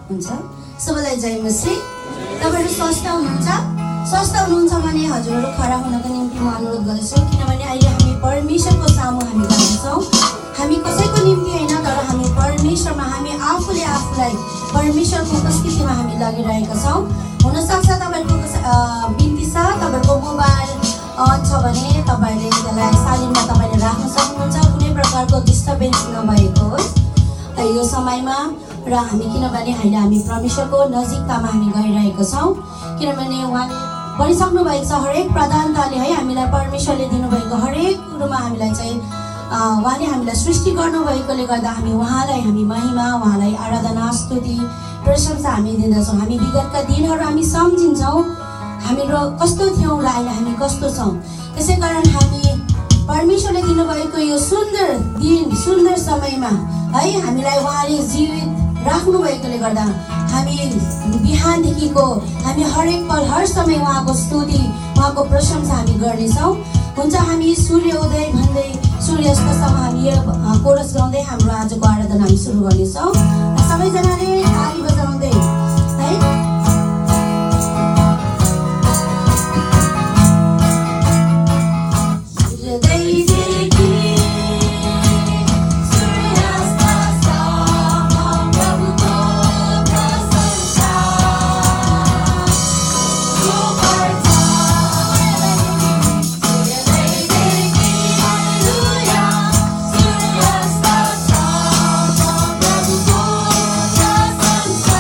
हुन्छ सबैलाई जय मसी। तपाईहरु स्वस्थ हुनुहुन्छ? स्वस्थ हुनुहुन्छ भने हजुरहरु खडा हुनको निम्ति म अनुरोध गर्छु किनभने अहिले हामी परमेश्वरको सामु हामी जान्छौँ। हामी कसैको निम्ति हैन तर हामी परमेश्वरमा हामी आफूले आफूलाई परमेश्वरको उपस्थितिमा हामी लगिरहेका छौँ। हुन सक्छ तपाईहरुको बिन्ती छ तपाईहरुको मोबाइल अन छ भने तपाईले त्यसलाई साइलेन्टमा तपाईले राख्न सक्नुहुन्छ कुनै प्रकारको डिस्टर्बेन्स नभएको होस् यो समयमा र हामी किनभने हामी परमेश्वरको नजिकतामा हामी गइरहेका छौँ किनभने उहाँले भनिसक्नु भएको छ हरेक प्रधानताले है हामीलाई परमेश्वरले दिनुभएको हरेक कुरोमा हामीलाई चाहिँ उहाँले हामीलाई सृष्टि गर्नुभएकोले गर्दा हामी उहाँलाई हामी महिमा उहाँलाई आराधना स्तुति प्रशंसा हामी दिँदछौँ। हामी विगतका दिनहरू हामी सम्झिन्छौँ हाम्रो कस्तो थियौँ र अहिले हामी कस्तो छौँ। त्यसै कारण हामी परमेश्वरले दिनुभएको यो सुन्दर दिन सुन्दर समयमा है हामीलाई उहाँले जीवित राख्नु भएकोले गर्दा हामी बिहानदेखिको हामी हरेक पल हर समय उहाँको स्तुति उहाँको प्रशंसा हामी गर्नेछौँ। हुन्छ हामी सूर्योदय भन्दै सूर्यास्तसम्म हामी यो कोरस गाउँदै हाम्रो आजको आराधना हामी सुरु गर्नेछौँ। सबैजनाले ताली बजाउँदै है Sun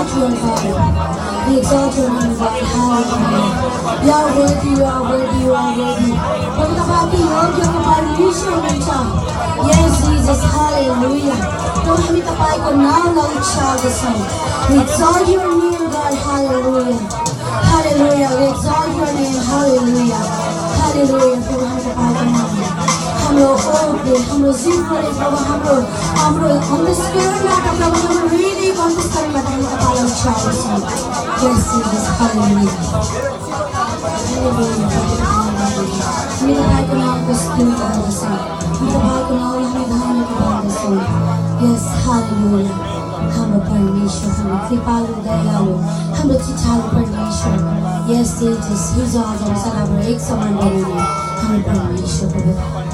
exalt you, God. We exalt your name, God. Hallelujah. You are worthy, you are worthy, you are worthy. प्रभु तपाईको योग्यको परमेश्वर हुनुहुन्छ. Yes, Jesus. Hallelujah. प्रभु हामी तपाईको नामलाई उचाल्दछौँ. We exalt your name, God. Hallelujah. Hallelujah. We exalt your name. Hallelujah. Hallelujah. प्रभु हामी तपाईको नामलाई हाम्रो ओठले हाम्रो जिब्रोले प्रभु हाम्रो अन्तस्करणबाट प्रभु हाम्रो हृदयको अन्तस्करणबाट हामी तपाईलाई उचाल्दछौँ. Yes, Jesus. Hallelujah. हामी तपाईको नामको स्तुति गर्दछौँ. हामी तपाईको नामलाई हामी धन्यवाद गर्दछौँ. Yes, hallelujah. हाम्रो परमेश्वर, हाम्रो कृपालु दयालु, हाम्रो चिठालु परमेश्वर. Yes, Jesus. हिजो आज र सदाबाट एक समान बनाउने हाम्रो परमेश्वरको धन्यवाद.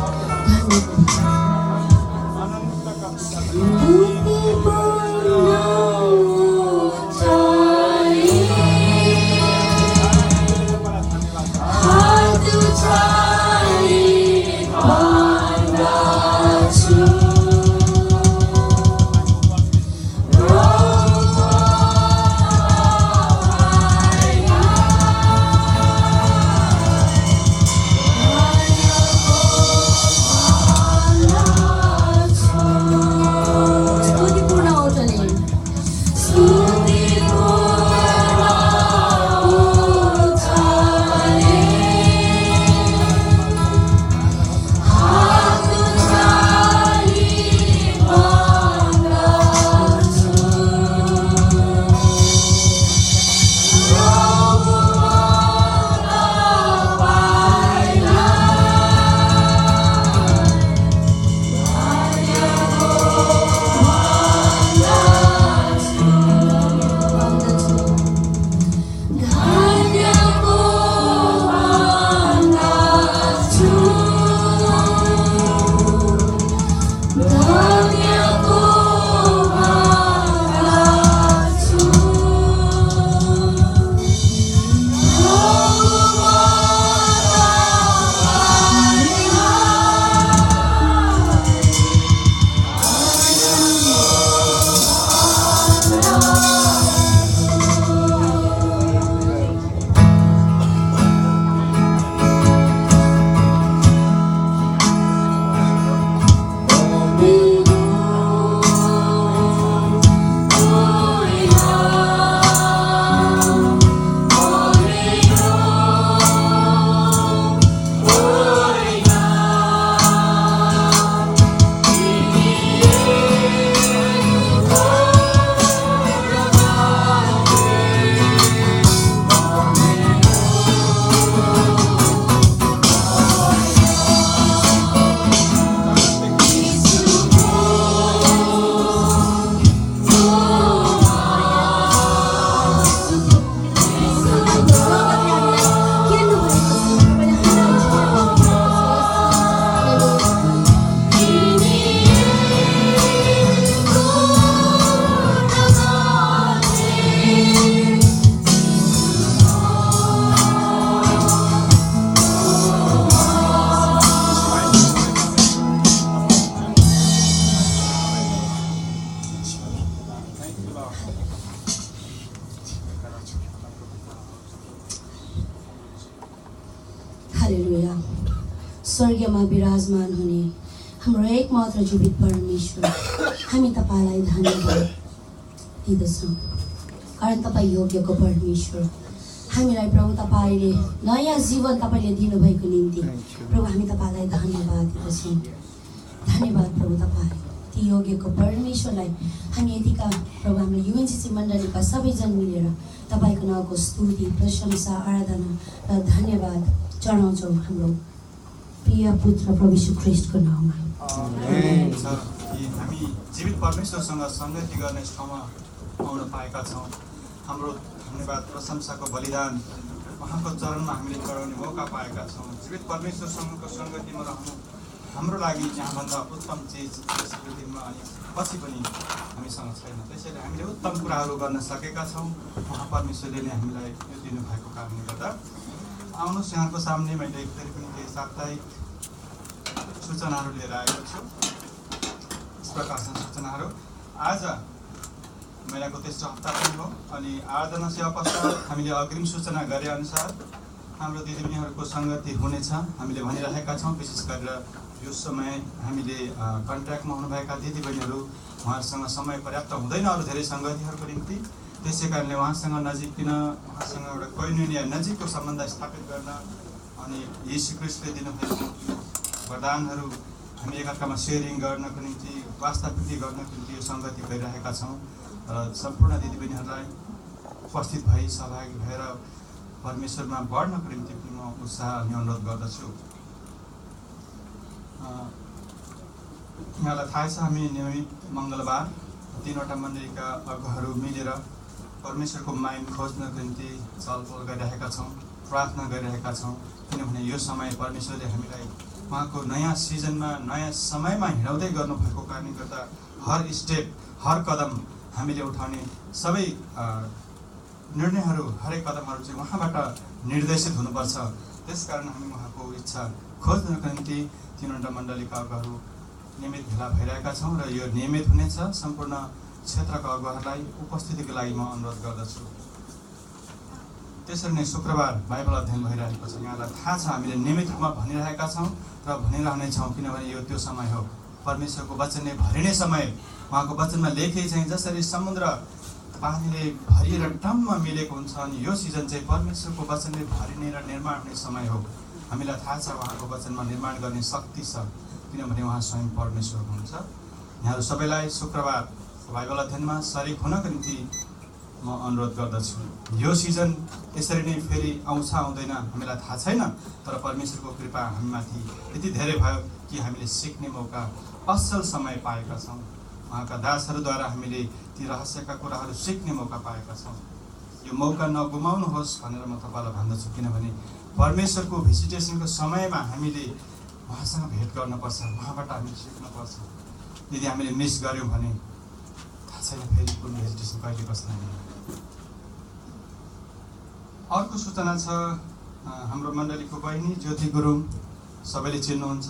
हालेलुया। स्वर्गमा विराजमान हुने हाम्रो एकमात्र जीवित परमेश्वर, हामी तपाईलाई धन्यवाद दिदछौँ, कारण तपाईँ योग्यको परमेश्वर। हामीलाई प्रभु तपाईले नयाँ जीवन तपाईले दिनुभएको निम्ति प्रभु हामी तपाईलाई धन्यवाद दिदछौँ। धन्यवाद प्रभु तपाईँ ती योग्यको परमेश्वरलाई हामी यतिका प्रभु हाम्रो युएनसीसी मण्डलीका सबैजना मिलेर तपाईको नामको स्तुति, प्रशंसा, आराधना र धन्यवाद चढाउँछौँ हाम्रो प्रिय पुत्र प्रभु यीशु ख्रीष्टको नाममा। आमेन। हामी जीवित परमेश्वरसँग संगति गर्ने ठाउँमा आउन पाएका छौँ। हाम्रो धन्यवाद, प्रशंसाको बलिदान उहाँको चरणमा हामीले चढाउने मौका पाएका छौँ। जीवित परमेश्वरसँगको संगतिमा रहनु हाम्रो लागि यहाँभन्दा उत्तम चिज यस पृथ्वीमा अनि पछि पनि हामीसँग छैन। त्यसैले हामीले उत्तम कुराहरू गर्न सकेका छौँ। उहाँ परमेश्वरले नै हामीलाई यो दिनुभएको कारणले गर्दा। आउनुहोस्, यहाँको सामने मैले फेरि पनि केही साप्ताहिक सूचनाहरू लिएर आएको छु। यस प्रकारका सूचनाहरू। आज महिनाको तेस्रो हप्ता पनि हो। अनि आराधना सेवा पश्चात हामीले अग्रिम सूचना गरे अनुसार हाम्रो दिदीबहिनीहरूको सङ्गति हुनेछ। हामीले भनिरहेका छौँ, विशेष गरेर यो समय हामीले कन्ट्र्याक्टमा हुनुभएका दिदीबहिनीहरू उहाँहरूसँग समय पर्याप्त हुँदैन अरू धेरै सङ्गतिहरूको निम्ति। त्यसै कारणले उहाँसँग नजिकिन उहाँसँग एउटा कोइनोनिया नजिकको सम्बन्ध स्थापित गर्न अनि यीशु ख्रीष्टले दिनुभएको वरदानहरू हामी एकअर्कामा सेयरिङ गर्नको निम्ति वास्तावृद्धि गर्नको निम्ति यो सङ्गति गरिरहेका छौँ। र सम्पूर्ण दिदीबहिनीहरूलाई उपस्थित भई सहभागी भएर परमेश्वरमा बढ्नको निम्ति पनि म उत्साह अनि अनुरोध गर्दछु। यहाँलाई थाहा छ, हामी नियमित मङ्गलबार 3वटा मण्डलीका अगुवाहरू मिलेर परमेश्वरको माइन्ड खोज्नको निम्ति छलफल गरिरहेका छौँ, प्रार्थना गरिरहेका छौँ। किनभने यो समय परमेश्वरले हामीलाई उहाँको नयाँ सिजनमा नयाँ समयमा हिँडाउँदै गर्नुभएको कारणले गर्दा हर स्टेप हर कदम हामीले उठाउने सबै निर्णयहरू हरेक कदमहरू चाहिँ उहाँबाट निर्देशित हुनुपर्छ। त्यसकारण हामी उहाँको इच्छा खोज्नको निम्ति 3वटा मण्डलीका अगुवाहरू नियमित भेला भइरहेका छौँ र यो नियमित हुनेछ। सम्पूर्ण क्षेत्रका अगुवाहरूलाई उपस्थितिको लागि म अनुरोध गर्दछु। त्यसरी नै शुक्रबार बाइबल अध्ययन भइरहेको छ। यहाँलाई थाहा छ, हामीले नियमित रूपमा भनिरहेका छौँ र भनिरहनेछौँ, किनभने यो त्यो समय हो परमेश्वरको वचनले भरिने समय। उहाँको वचनमा लेखे चाहिँ जसरी समुद्र पानीले भरिएर टम्म मिलेको हुन्छ, अनि यो सिजन चाहिँ परमेश्वरको वचनले भरिने र निर्माण हुने समय हो। हामीलाई थाहा छ उहाँको वचनमा निर्माण गर्ने शक्ति छ, किनभने उहाँ स्वयं परमेश्वर हुनुहुन्छ। यहाँहरू सबैलाई शुक्रबार बाइबल अध्ययनमा सरिक हुनको निम्ति म अनुरोध गर्दछु। यो सिजन यसरी नै फेरि आउँछ आउँदैन हामीलाई थाहा छैन, तर परमेश्वरको कृपा हामीमाथि यति धेरै भयो कि हामीले सिक्ने मौका असल समय पाएका छौँ। उहाँका दासहरूद्वारा हामीले ती रहस्यका कुराहरू सिक्ने मौका पाएका छौँ। यो मौका नगुमाउनुहोस् भनेर म तपाईँलाई भन्दछु, किनभने परमेश्वरको भिजिटेसनको समयमा हामीले उहाँसँग भेट गर्नुपर्छ, उहाँबाट हामीले सिक्नुपर्छ। यदि हामीले मिस गऱ्यौँ भने थाहा छैन फेरि कुन भिजिटेसन कहिले बस्न। अर्को सूचना छ, हाम्रो मण्डलीको बहिनी ज्योति गुरुङ, सबैले चिन्नुहुन्छ,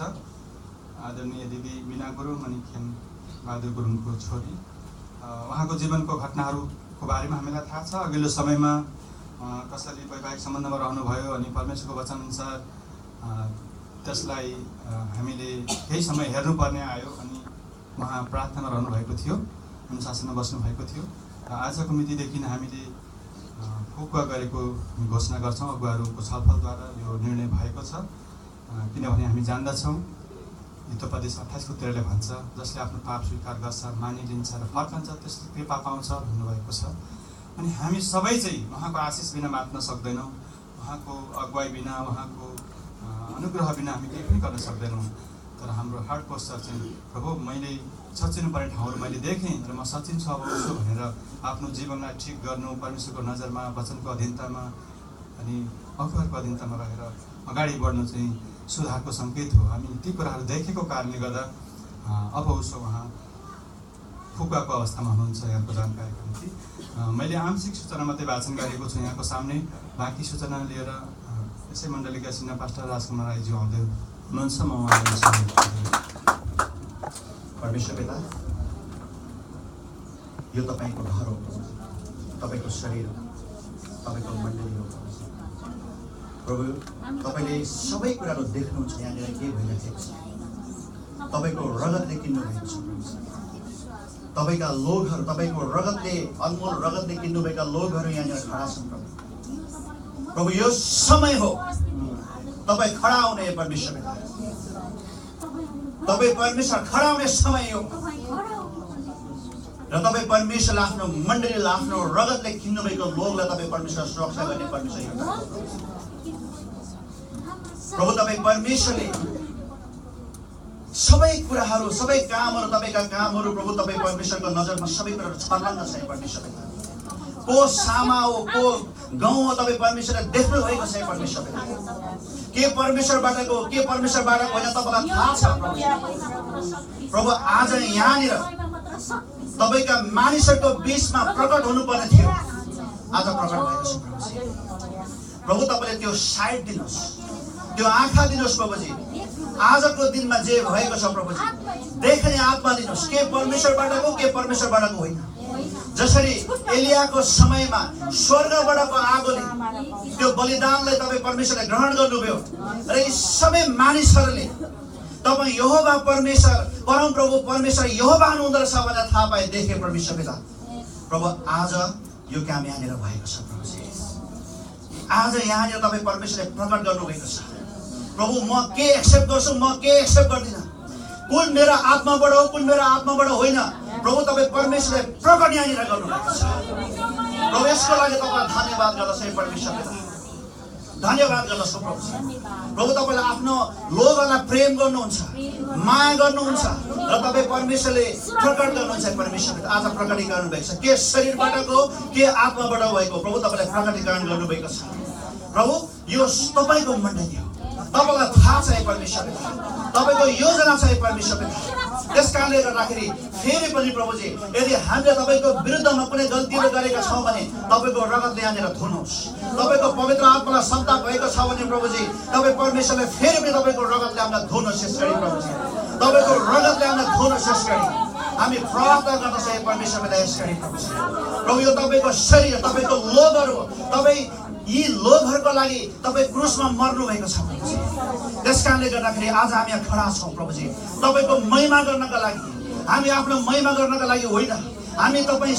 आदरणीय दिदी बिना गुरुङ अनि खेम बहादुर गुरुङको छोरी। उहाँको जीवनको घटनाहरूको बारेमा हामीलाई थाहा छ। अघिल्लो समयमा कसैले वैवाहिक सम्बन्धमा रहनुभयो अनि परमेश्वरको वचनअनुसार त्यसलाई हामीले केही समय हेर्नुपर्ने आयो अनि उहाँ प्रार्थनामा रहनुभएको थियो, अनुशासनमा बस्नुभएको थियो। र आजको मितिदेखि हामीले फुकुवा गरेको घोषणा गर्छौँ। अगुवाहरूको छलफलद्वारा यो निर्णय भएको छ, किनभने हामी जान्दछौँ हितोपदेश 28:13ले भन्छ, जसले आफ्नो पाप स्वीकार गर्छ, मानिलिन्छ र फर्कन्छ त्यसले कृपा पाउँछ भन्नुभएको छ। अनि हामी सबै चाहिँ उहाँको आशिष बिना बाँच्न सक्दैनौँ, उहाँको अगुवाई बिना, उहाँको अनुग्रह बिना हामी केही पनि गर्न सक्दैनौँ। तर हाम्रो हार्ट पोस्चर चाहिँ प्रभु मैले सचिनुपर्ने ठाउँहरू मैले देखेँ र म सचिन्छु अब उसो भनेर आफ्नो जीवनलाई ठिक गर्नु, परमेश्वरको नजरमा, वचनको अधीनतामा अनि अगुवाहरूको अधीनतामा रहेर अगाडि बढ्नु चाहिँ सुधारको सङ्केत हो। हामी ती कुराहरू देखेको कारणले गर्दा अब उसो उहाँ फुकुवाको अवस्थामा हुनुहुन्छ। यहाँको जानकारीको निम्ति मैले आंशिक सूचना मात्रै वाचन गरेको छु यहाँको सामने। बाँकी सूचना लिएर यसै मण्डलीका सिनियर पास्टर राजकुमार राईज्यू आउँदै हुनुहुन्छ। म उहाँलाई परमेश्वर पिता, यो तपाईँको घर हो, तपाईँको शरीर हो, तपाईँको मण्डली हो प्रभु। तपाईँले सबै कुराहरू देख्नुहुन्छ, यहाँनिर के भइरहेको छ। तपाईँको रगतले किन्नुभएको छ, तपाईँका लोकहरू, तपाईँको रगतले, अनमोल रगतले किन्नुभएका लोकहरू यहाँनिर खडा छन् प्रभु। प्रभु यो समय हो तपाईँ खडा हुने परमेश्वर पिता, तपाईँ परमेश्वर खडा हुने समय हो र तपाईँ परमेश्वरले आफ्नो मण्डलीलाई आफ्नो रगतले किन्नुभएको लोकलाई तपाईँ परमेश्वर सुरक्षा गर्ने परमेश्वर प्रभु। तपाईँ परमेश्वरले सबै कुराहरू, सबै कामहरू, तपाईँका कामहरू प्रभु तपाईँ परमेश्वरको नजरमा सबै कुराहरू छर्लङ्ग छ परमेश्वर। को सामा हो, को गाउँ हो, तपाईँ परमेश्वरले देख्नु भएको छ परमेश्वर। के परमेश्वरबाटको, के परमेश्वरबाटको होइन तपाईँलाई थाहा छ प्रभु। आज यहाँनिर तपाईँका मानिसहरूको बिचमा प्रकट हुनुपर्ने थियो, आज प्रकट भएको छ प्रभु। तपाईँले त्यो साइड दिनुहोस्, त्यो आँखा दिनुहोस् प्रभुजी। आजको दिनमा जे भएको छ प्रभुजी, देख्ने आत्मा दिनुहोस्, के परमेश्वरबाटको, के परमेश्वरबाटको होइन। जसरी एलियाको समयमा स्वर्गबाटको आगोले त्यो बलिदानलाई तपाईँ परमेश्वरले ग्रहण गर्नुभयो र यी सबै मानिसहरूले तपाईँ यहोवा परमेश्वर परमप्रभु परमेश्वर यहोवा हुनुहुँदो रहेछ भनेर थाहा पाए, देखे परमेश्वर पिता। प्रभु आज यो काम यहाँनिर भएको छ प्रभुजी। आज यहाँनिर तपाईँ परमेश्वरले प्रकट गर्नुभएको छ। प्रभु म के एक्सेप्ट गर्छु, म के एक्सेप्ट गर्दिनँ, कुन मेरो आत्माबाट हो, कुन मेरो आत्माबाट होइन, प्रभु तपाईँ परमेश्वरले प्रकट यहाँनिर गर्नुभएको छ। प्रभु यसको लागि तपाईँलाई धन्यवाद गर्दछु परमेश्वर पिता, धन्यवाद गर्दछु प्रभु। प्रभु तपाईँले आफ्नो लोकहरूलाई प्रेम गर्नुहुन्छ, माया गर्नुहुन्छ र तपाईँ परमेश्वरले प्रकट गर्नुहुन्छ परमेश्वर पिता। आज प्रकटीकरण भएको छ, के शरीरबाटको के आत्माबाट भएको, प्रभु तपाईँले प्रकटीकरण गर्नुभएको छ। प्रभु यो तपाईँको मण्डली हो, तपाईँलाई थाहा छ परमेश्वर पिता, तपाईँको योजना छ परमेश्वर पिता। त्यस कारणले गर्दाखेरि फेरि पनि प्रभुजी यदि हामीले तपाईँको विरुद्धमा कुनै गल्तीहरू गरेका छौँ भने तपाईँको रगतले यहाँनिर धुनुहोस्। तपाईँको पवित्र आत्मालाई क्षमता भएको छ भने प्रभुजी तपाईँ परमेश्वरले फेरि पनि तपाईँको रगतले हामीलाई धुनुहोस् यस गरी प्रभुजी, तपाईँको रगतले हामीलाई धुनुहोस् यस गरी हामी प्रार्थना गर्दछौँ परमेश्वर पिता यस गरी प्रभुजी। प्रभु यो तपाईँको शरीर, तपाईँको लोभहरू, तपाईँ यी लोभहरूको लागि तपाईँ क्रुसमा मर्नु भएको छ प्रभुजी। त्यस कारणले गर्दाखेरि आज हामी यहाँ खडा छौँ प्रभुजी, तपाईँको महिमा गर्नका लागि, हामी आफ्नो महिमा गर्नका लागि होइन, हामी तपाईँ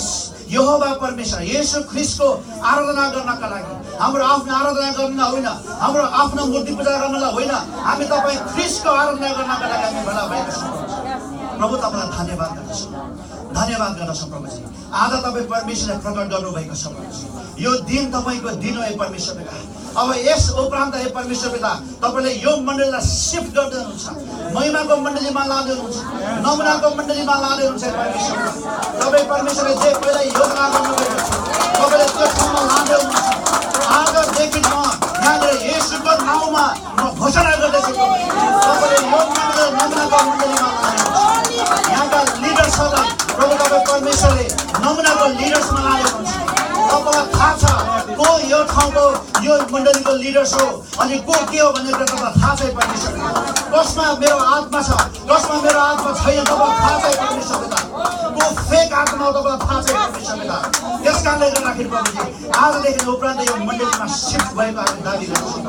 यहोवा परमेश्वर येशू ख्रीष्टको आराधना गर्नका लागि, हाम्रो आफ्नो आराधना गर्न होइन, हाम्रो आफ्नो मूर्ति पूजा गर्नलाई होइन, हामी तपाईँ ख्रीष्टको आराधना गर्नका लागि हामी भेला भएका छौँ प्रभु। तपाईँलाई धन्यवाद गर्दछौँ, धन्यवाद गर्दछौँ प्रभुजी। आज तपाईँ परमेश्वरले प्रकट गर्नुभएको छ प्रभुजी। यो दिन तपाईँको दिन हो परमेश्वर पिता। अब यस उपरान्त परमेश्वर पिता तपाईँले यो मण्डलीलाई सिफ्ट गर्दै हुनुहुन्छ, महिमाको मण्डलीमा लाँदै हुनुहुन्छ, नमुनाको मण्डलीमा लाँदै हुनुहुन्छ परमेश्वर। तपाईँ परमेश्वरले जे पहिला योजना गर्नुभएको छ तपाईँले त्यो ठाउँमा लाँदै हुनुहुन्छ। आजदेखि म यहाँनिर येशूको नाउँमा म घोषणा गर्दैछु तपाईँले यो मण्डली नमुनाको मण्डलीमा लाँदै हुनुहुन्छ। यहाँका लिडर्सहरूलाई प्रभु तपाईँ परमेश्वरले नमुनाको लिडर्समा लाँदै हुनुहुन्छ। तपाईँलाई थाहा छ को यो ठाउँको यो मण्डलीको लिडर्स हो अनि को के हो भन्ने कुरा तपाईँलाई थाहा छ परमेश्वर। कसमा मेरो आत्मा छ, कसमा मेरो आत्मा छैन तपाईँलाई थाहा छ परमेश्वर पिता। को फेक आत्मा हो तपाईँलाई थाहा छ परमेश्वर पिता। त्यस कारणले गर्दाखेरि प्रभुजी आजदेखि उपरान्त यो मण्डलीमा सिफ्ट भएको हामी दाबी गर्छौँ।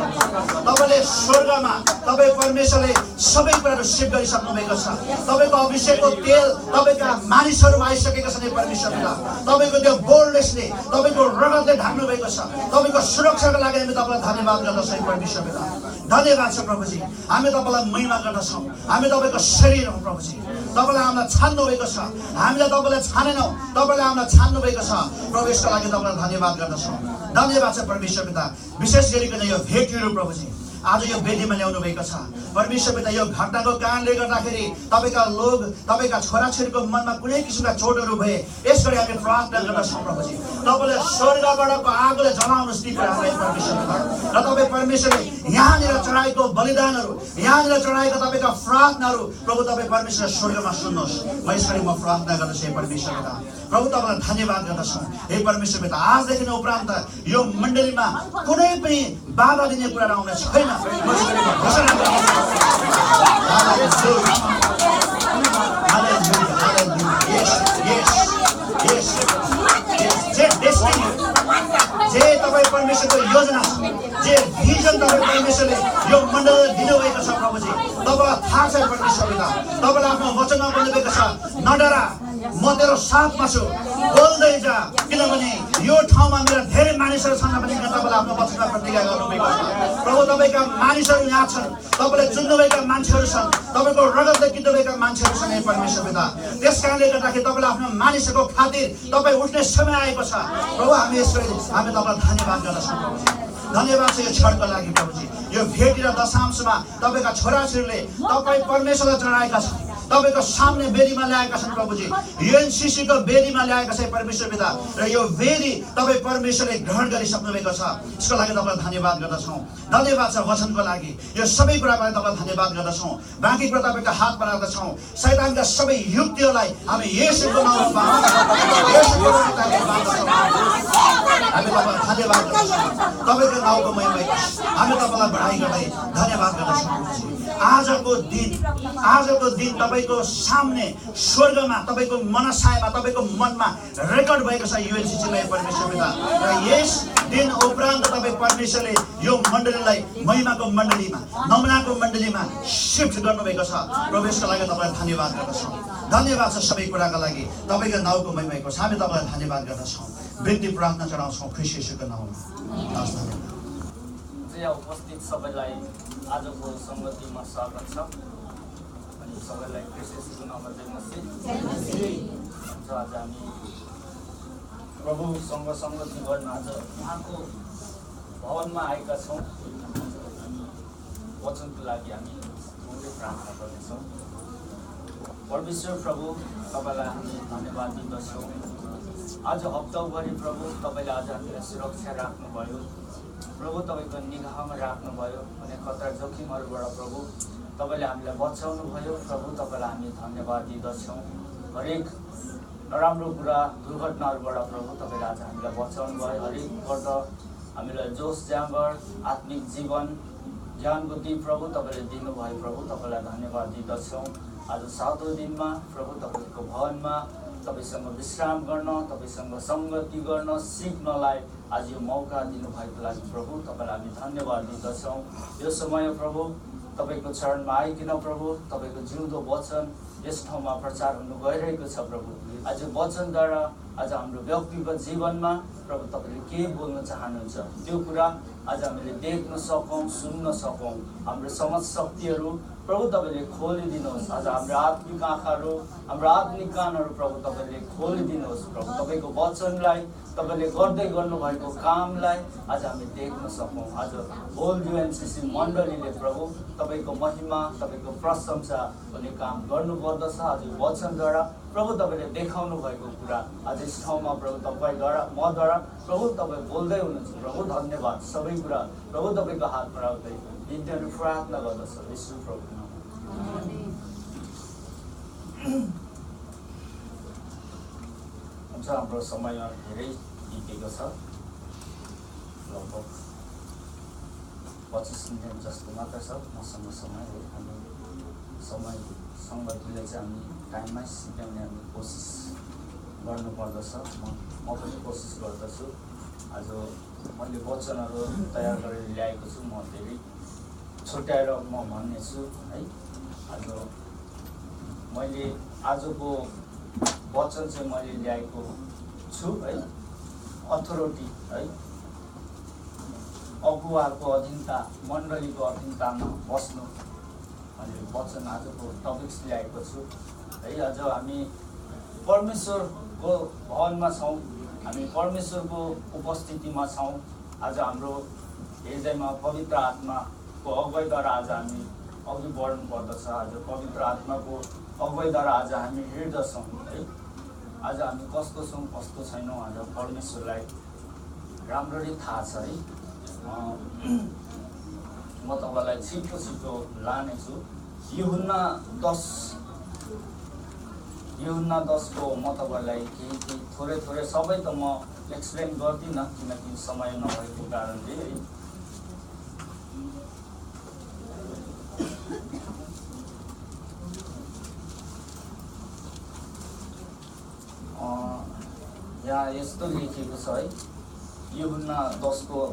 तपाईँले स्वर्गमा तपाईँ परमेश्वरले सबै कुराहरू सिफ्ट गरिसक्नु भएको छ। तपाईँको अभिषेकको तेल तपाईँका मानिसहरूमा आइसकेको छ नि परमेश्वर पिता। तपाईँको त्यो बोल्डनेसले तपाईँको रगतले ढाक्नु भएको छ। तपाईँको सुरक्षाको लागि हामी तपाईँलाई धन्यवाद गर्दछौँ परमेश्वर पिता। धन्यवाद छ प्रभुजी। हामी तपाईँलाई महिमा गर्दछौँ, हामी तपाईँको शरीर हौँ प्रभुजी। तपाईँले हामीलाई छान्नु भएको छ, हामीले तपाईँलाई छानेनौँ, तपाईँले हामीलाई छान्नु भएको छ प्रभु। यसको लागि तपाईँलाई धन्यवाद गर्दछौँ, धन्यवाद छ परमेश्वर पिता। विशेष गरिकन यो भेटहरू प्रभुजी आज यो वेदीमा ल्याउनु भएको छ परमेश्वर पिता। यो घटनाको कारणले गर्दाखेरि तपाईँका लोग, तपाईँका छोराछोरीको मनमा कुनै किसिमका चोटहरू भए, यस गरी हामी प्रार्थना गर्दछौँ प्रभुजी। तपाईँले स्वर्गबाटको आगोले जलाउनुहोस् ती कुराहरूलाई परमेश्वर पिता। र तपाईँ परमेश्वरले यहाँनिर चढाएको बलिदानहरू, यहाँनिर चढाएको तपाईँका प्रार्थनाहरू प्रभु तपाईँ परमेश्वर स्वर्गमा सुन्नुहोस्। म यस गरी म प्रार्थना गर्दछु परमेश्वर पिता। प्रभु तपाईँलाई धन्यवाद गर्दछौँ हे परमेश्वर पिता। आजदेखि उपरान्त यो मण्डलीमा कुनै पनि बाधा दिने कुरा आउने छैन। घोषणा जे तपाईँ परमेश्वरको योजना छ, जे भिजन तपाईँ परमेश्वरले यो मण्डलीलाई दिनुभएको छ प्रभुजी, तपाईँलाई थाहा छ परमेश्वर पिता। तपाईँलाई आफ्नो वचनमा भन्नुभएको छ नडरा, म तेरो साथमा छु, बोल्दै जा, किनभने यो ठाउँमा मेरा धेरै मानिसहरू छन् भने तपाईँले आफ्नो वचनमा प्रतिज्ञा गर्नुभएको छ। प्रभु तपाईँका मानिसहरू यहाँ छन्, तपाईँले चुन्नुभएका मान्छेहरू छन्, तपाईँको रगतले किन्नुभएका मान्छेहरू छन् हे परमेश्वर पिता। त्यस कारणले गर्दाखेरि तपाईँले आफ्नो मानिसहरूको खातिर तपाईँ उठ्ने समय आएको छ प्रभु। हामी यसरी हामी तपाईँलाई धन्यवाद गर्दछौँ प्रभुजी। धन्यवाद छ यो क्षणको लागि प्रभुजी। यो भेटी र दशांशमा तपाईँका छोराछोरीले तपाईँ परमेश्वरलाई चढाएका छन्, तपाईँको सामने वेदीमा ल्याएका छन् प्रभुजी। UNCC को वेदीमा ल्याएका छ परमेश्वर पिता। र यो वेदी तपाईँ परमेश्वरले ग्रहण गरिसक्नु भएको छ। यसको लागि तपाईँलाई धन्यवाद गर्दछौँ। धन्यवाद छ वचनको लागि, यो सबै कुराको लागि तपाईँलाई धन्यवाद गर्दछौँ। बाँकी कुरा तपाईँको हातमा राख्दछौँ। शैतानका सबै युक्तिहरूलाई हामी येशूको नाममा हामी तपाईँलाई धन्यवाद गर्दछौँ। तपाईँको नाउँको महिमा हामी तपाईँलाई बढाइ गर्दै धन्यवाद गर्दछौँ। आजको दिन तपाईको सामने स्वर्गमा तपाईको मनसायमा तपाईको मनमा रेकर्ड भएको छ युएनसीसीमा परमेश्वर पिता। र यस दिन उपरान्त तपाईँ परमेश्वरले यो मण्डलीलाई महिमाको मण्डलीमा नमुनाको मण्डलीमा शिफ्ट गर्नुभएको छ। प्रभु यसको लागि तपाईँलाई धन्यवाद गर्दछौँ। धन्यवाद छ सबै कुराका लागि। तपाईँको नाउँको महिमाको छ। हामी तपाईँलाई धन्यवाद गर्दछौँ। वृद्धि प्रार्थना चढाउँछौँ ख्रीष्ट येशूको नाउँमा। उपस्थित सबैलाई आजको संगतिमा स्वागत छ अनि सबैलाई ख्रीष्ट येशूको नाममा जय मसीह। आज हामी प्रभुसँग संगति गर्न आज उहाँको भवनमा आएका छौँ। हामी वचनको लागि हामी धेरै प्रार्थना गर्नेछौँ। परमेश्वर प्रभु तपाईँलाई हामी धन्यवाद दिँदछौँ। आज हप्ताभरि प्रभु तपाईँले आज हामीलाई सुरक्षा राख्नुभयो। प्रभु तपाईँको निगाहमा राख्नुभयो अनि खतरा जोखिमहरूबाट प्रभु तपाईँले हामीलाई बचाउनु भयो। प्रभु तपाईँलाई हामी धन्यवाद दिँदछौँ। हरेक नराम्रो कुरा दुर्घटनाहरूबाट प्रभु तपाईँले आज हामीलाई बचाउनु भयो। हरेकबाट हामीलाई जोस जाँगर आत्मिक जीवन ज्ञान बुद्धि प्रभु तपाईँले दिनुभयो। प्रभु तपाईँलाई धन्यवाद दिँदछौँ। आज 7औं दिनमा प्रभु तपाईँको भवनमा तपाईँसँग विश्राम गर्न तपाईँसँग सङ्गति गर्न सिक्नलाई आज यो मौका दिनुभएको लागि प्रभु तपाईँलाई हामी धन्यवाद दिँदछौँ। यो समय प्रभु तपाईँको चरणमा आइकन प्रभु तपाईँको जिउँदो वचन यस ठाउँमा प्रचार हुनु गइरहेको छ। प्रभु आज वचनद्वारा आज हाम्रो व्यक्तिगत जीवनमा प्रभु तपाईँले के बोल्न चाहनुहुन्छ त्यो कुरा आज हामीले देख्न सकौँ, सुन्न सकौँ। हाम्रो समझ शक्तिहरू प्रभु तपाईँले खोलिदिनुहोस्। आज हाम्रो आत्मिक आँखाहरू हाम्रो आत्मिक कानहरू प्रभु तपाईँले खोलिदिनुहोस्। प्रभु तपाईँको वचनलाई तपाईँले गर्दै गर्नुभएको कामलाई आज हामी देख्न सकौँ। आज होल युएनसीसी मण्डलीले प्रभु तपाईँको महिमा तपाईँको प्रशंसा हुने काम गर्नुपर्दछ। आज वचनद्वारा प्रभु तपाईँले देखाउनु भएको कुरा आज यस ठाउँमा प्रभु तपाईँद्वारा मद्वारा प्रभु तपाईँ बोल्दै हुनुहुन्छ। प्रभु धन्यवाद। सबै कुरा प्रभु तपाईँको हातमा राख्दै विद्याहरू प्रार्थना गर्दछ यीशु प्रभु। हुन्छ हाम्रो समयमा धेरै बितेको छ। लगभग 25 मिनट जस्तो मात्र छ मसँग समय। हामी समय सङ्गतिले चाहिँ हामी टाइममै सिकाउने हामी कोसिस गर्नुपर्दछ। म पनि कोसिस गर्दछु। आज मैले वचनहरू तयार गरेर ल्याएको छु। म धेरै छुट्याएर म भन्नेछु है। आज मैले आजको वचन चाहिँ मैले ल्याएको छु है। अथोरिटी है, अगुवाको अधीनता, मण्डलीको अधीनतामा बस्नु भन्ने वचन आजको टपिक्स ल्याएको छु है। आज हामी परमेश्वरको भवनमा छौँ। हामी परमेश्वरको उपस्थितिमा छौँ। आज हाम्रो हृदयमा पवित्र आत्माको अगुवाईद्वारा आज हामी अघि बढ्नु पर्दछ। आज पवित्र आत्माको अगुवाईद्वारा आज हामी हिँड्दछौँ है। आज हामी कस्तो छौँ कस्तो छैनौँ आज परमेश्वरलाई राम्ररी थाहा छ है। म तपाईँलाई छिटो लानेछु। यूहन्ना 10को म तपाईँलाई केही थोरै सबै त म एक्सप्लेन गर्दिनँ किनकि समय नभएको कारणले है। यहाँ यस्तो लेखिएको छ है। यूहन्ना 10:4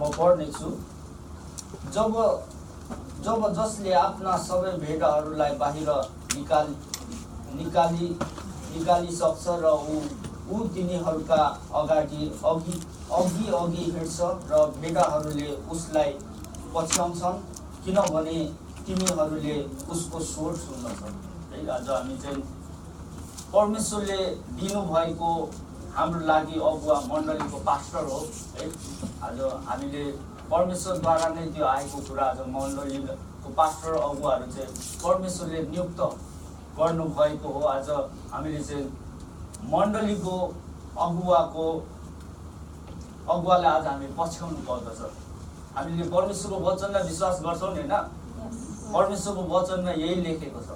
म पढ्नेछु। जब जसले आफ्ना सबै भेडाहरूलाई बाहिर निकालिसक्छ र ऊ तिनीहरूका अघि हिँड्छ र भेडाहरूले उसलाई पछ्याउँछन् किनभने तिनीहरूले उसको स्वर सुन्दछन् है। आज हामी चाहिँ परमेश्वरले दिनुभएको हाम्रो लागि अगुवा मण्डलीको पास्टर हो है। आज हामीले परमेश्वरद्वारा नै त्यो आएको कुरा। आज मण्डलीको पास्टर अगुवाहरू चाहिँ परमेश्वरले नियुक्त गर्नुभएको हो। आज हामीले चाहिँ मण्डलीको अगुवालाई आज हामी पछ्याउनु पर्दछ। हामीले परमेश्वरको वचनलाई विश्वास गर्छौँ नि होइन। परमेश्वरको वचनमा यही लेखेको छ।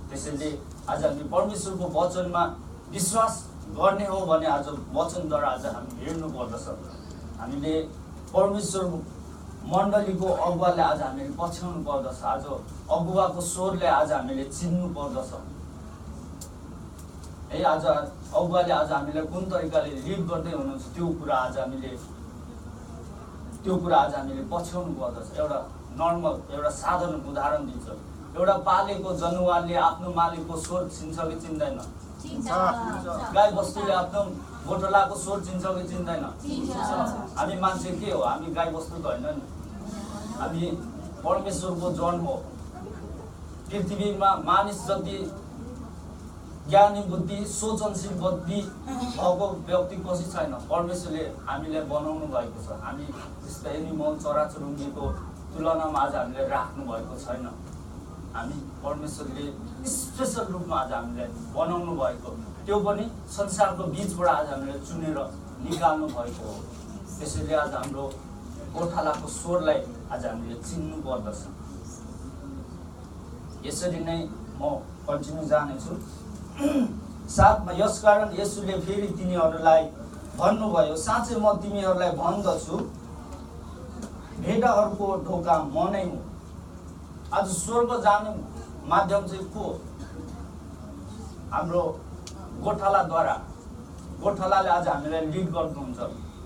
त्यसैले आज हामी परमेश्वरको वचनमा विश्वास गर्ने हो भने आज वचनद्वारा आज हामी हिँड्नु पर्दछ। हामीले परमेश्वर मण्डलीको अगुवाले आज हामीले पछ्याउनु पर्दछ। आज अगुवाको स्वरले आज हामीले चिन्नु पर्दछ है। आज अगुवाले आज हामीलाई कुन तरिकाले लिड गर्दै हुनुहुन्छ त्यो कुरा आज हामीले पछ्याउनु पर्दछ। एउटा नर्मल एउटा साधारण उदाहरण दिन्छ। एउटा पालेको जनावरले आफ्नो मालिकको स्वर चिन्छ कि चिन्दैन? गाई बस्तुले आफ्नो गोठलाको स्वर चिन्छ कि चिन्दैन? हामी मान्छे के हो? हामी गाई बस्तु त होइन नि, हामी परमेश्वरको जन हो। पृथ्वीमा मानिस जति ज्ञानी बुद्धि सोचनशील बुद्धि भएको व्यक्ति कसै छैन। परमेश्वरले हामीलाई बनाउनु भएको छ। हामी जस्तो एनिमल चराचुरुङ्गीको तुलनामा आज हामीले राख्नु भएको छैन। हामी परमेश्वरले स्पेसल रूपमा आज हामीलाई बनाउनु भएको, त्यो पनि संसारको बीचबाट आज हामीले चुनेर निकाल्नु भएको हो। त्यसैले आज हाम्रो गोठालाको स्वरलाई आज हामीले चिन्नु पर्दछ। यसरी नै म कन्टिन्यू जानेछु। 7 मा यसकारण येशूले फेरि तिनीहरूलाई भन्नुभयो, साँच्चै म तिमीहरूलाई भन्दछु, भेडाहरूको ढोका म नै हुँ। आज स्वर्ग जाने माध्यम चाहिँ को? हाम्रो गोठालाद्वारा। गोठालाले आज हामीलाई लिड गर्नुहुन्छ।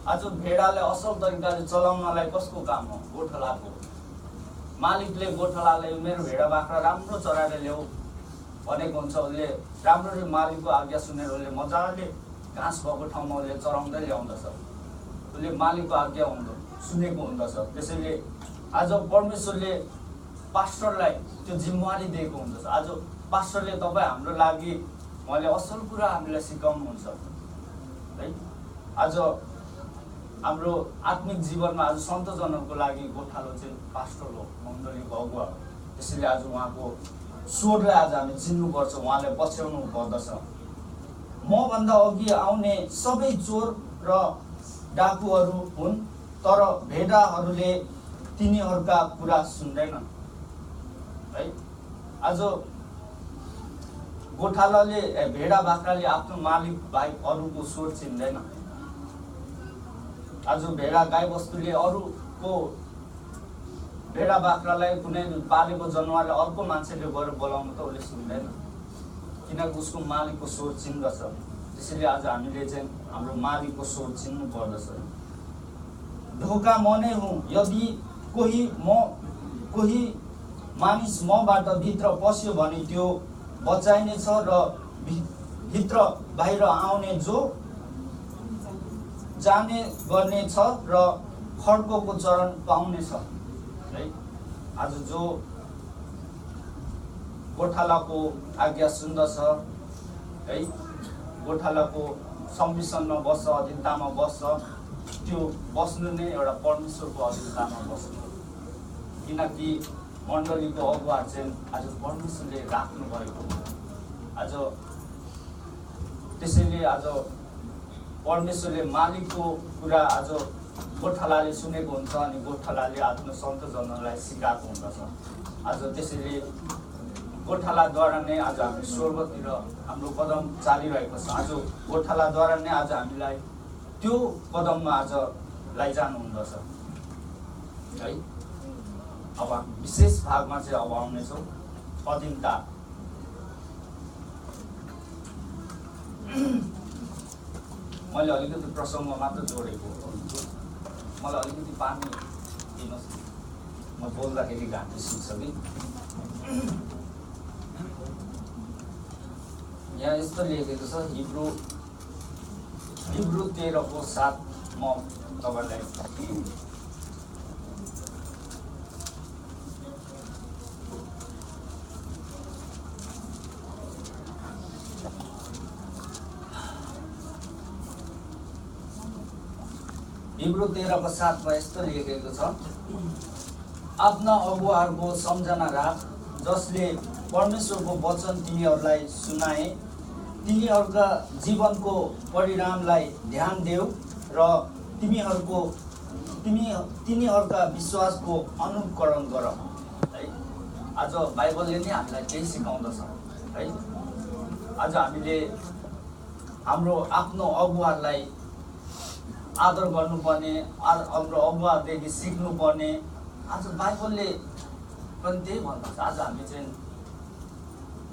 आज भेडालाई असल तरिकाले चलाउनलाई कसको काम हो? गोठालाको। मालिकले गोठालाले मेरो भेडा बाख्रा राम्रो चराएर ल्याऊ भनेको हुन्छ। उसले राम्ररी मालिकको आज्ञा सुनेर उसले मजाले घाँस भएको ठाउँमा उसले चराउँदै ल्याउँदछ। उसले मालिकको आज्ञा सुनेको हुँदछ। त्यसैले आज परमेश्वरले पास्टरलाई त्यो जिम्मेवारी दिएको हुँदछ। आज पास्टरले तपाईँ हाम्रो लागि उहाँले असल कुरा हामीलाई सिकाउनुहुन्छ है। आज हाम्रो आत्मिक जीवनमा आज सन्तजनहरूको लागि गोठालो चाहिँ पास्टर हो, मण्डलीको अगुवा। त्यसैले आज उहाँको स्वरलाई आज हामी चिन्नुपर्छ, उहाँले पछ्याउनु पर्दछ। मभन्दा अघि आउने सबै चोर र डाकुहरू हुन्, तर भेडाहरूले तिनीहरूका कुरा सुन्दैनन् है। आज गोठालाले भेडा बाख्राले आफ्नो मालिक बाहेक अरूको स्वर चिन्दैन। आज भेडा गाई बस्तुले अरूको भेडा बाख्रालाई कुनै पालेको जनावरले अर्को मान्छेले गएर बोलाउनु त उसले सुन्दैन, किनकि उसको मालिकको स्वर चिन्दछ। त्यसैले आज हामीले चाहिँ हाम्रो मालिकको स्वर चिन्नु पर्दछ। ढोका म नै हुँ, यदि कोही मानिस मबाट भित्र पस्यो भने त्यो बचाइनेछ र भित्र बाहिर आउने जो जाने गर्नेछ र खड्कोको चरण पाउनेछ है। आज जो गोठालाको आज्ञा सुन्दछ है, गोठालाको संविधानमा बस्छ, अधीनतामा बस्छ, त्यो बस्नु नै एउटा परमेश्वरको अधीनतामा बस्नु। किनकि मण्डलीको अगुवा चाहिँ आज परमेश्वरले राख्नु भएको आज। त्यसैले आज परमेश्वरले मालिकको कुरा आज गोठालाले सुनेको हुन्छ अनि गोठालाले आफ्नो सन्तजनलाई सिकाएको हुँदछ। आज त्यसैले गोठालाद्वारा नै आज हामी स्वर्गतिर हाम्रो कदम चालिरहेको छ। आज गोठालाद्वारा नै आज हामीलाई त्यो कदममा आज लैजानु हुँदछ है। अब विशेष भागमा चाहिँ अब आउनेछौँ, अधीनता। मैले अलिकति प्रसङ्गमा मात्र जोडेको हो। मलाई अलिकति पानी दिनुहोस्, म बोल्दाखेरि घाँटी सुक्छ कि। यहाँ यस्तो लेखेको छ, हिब्रू 13:7 म तपाईँलाई हिब्रू 13:7 मा यस्तो लेखेको छ, आफ्ना अगुवाहरूको सम्झना राख, जसले परमेश्वरको वचन तिमीहरूलाई सुनाए, तिनीहरूका जीवनको परिणामलाई ध्यान देऊ र तिनीहरूका विश्वासको अनुकरण गर है। आज बाइबलले नै हामीलाई केही सिकाउँदछ है। आज हामीले हाम्रो आफ्नो अगुवालाई आदर गर्नुपर्ने, हाम्रो अगुवादेखि सिक्नुपर्ने। आज बाइबलले पनि त्यही भन्दछ। आज हामी चाहिँ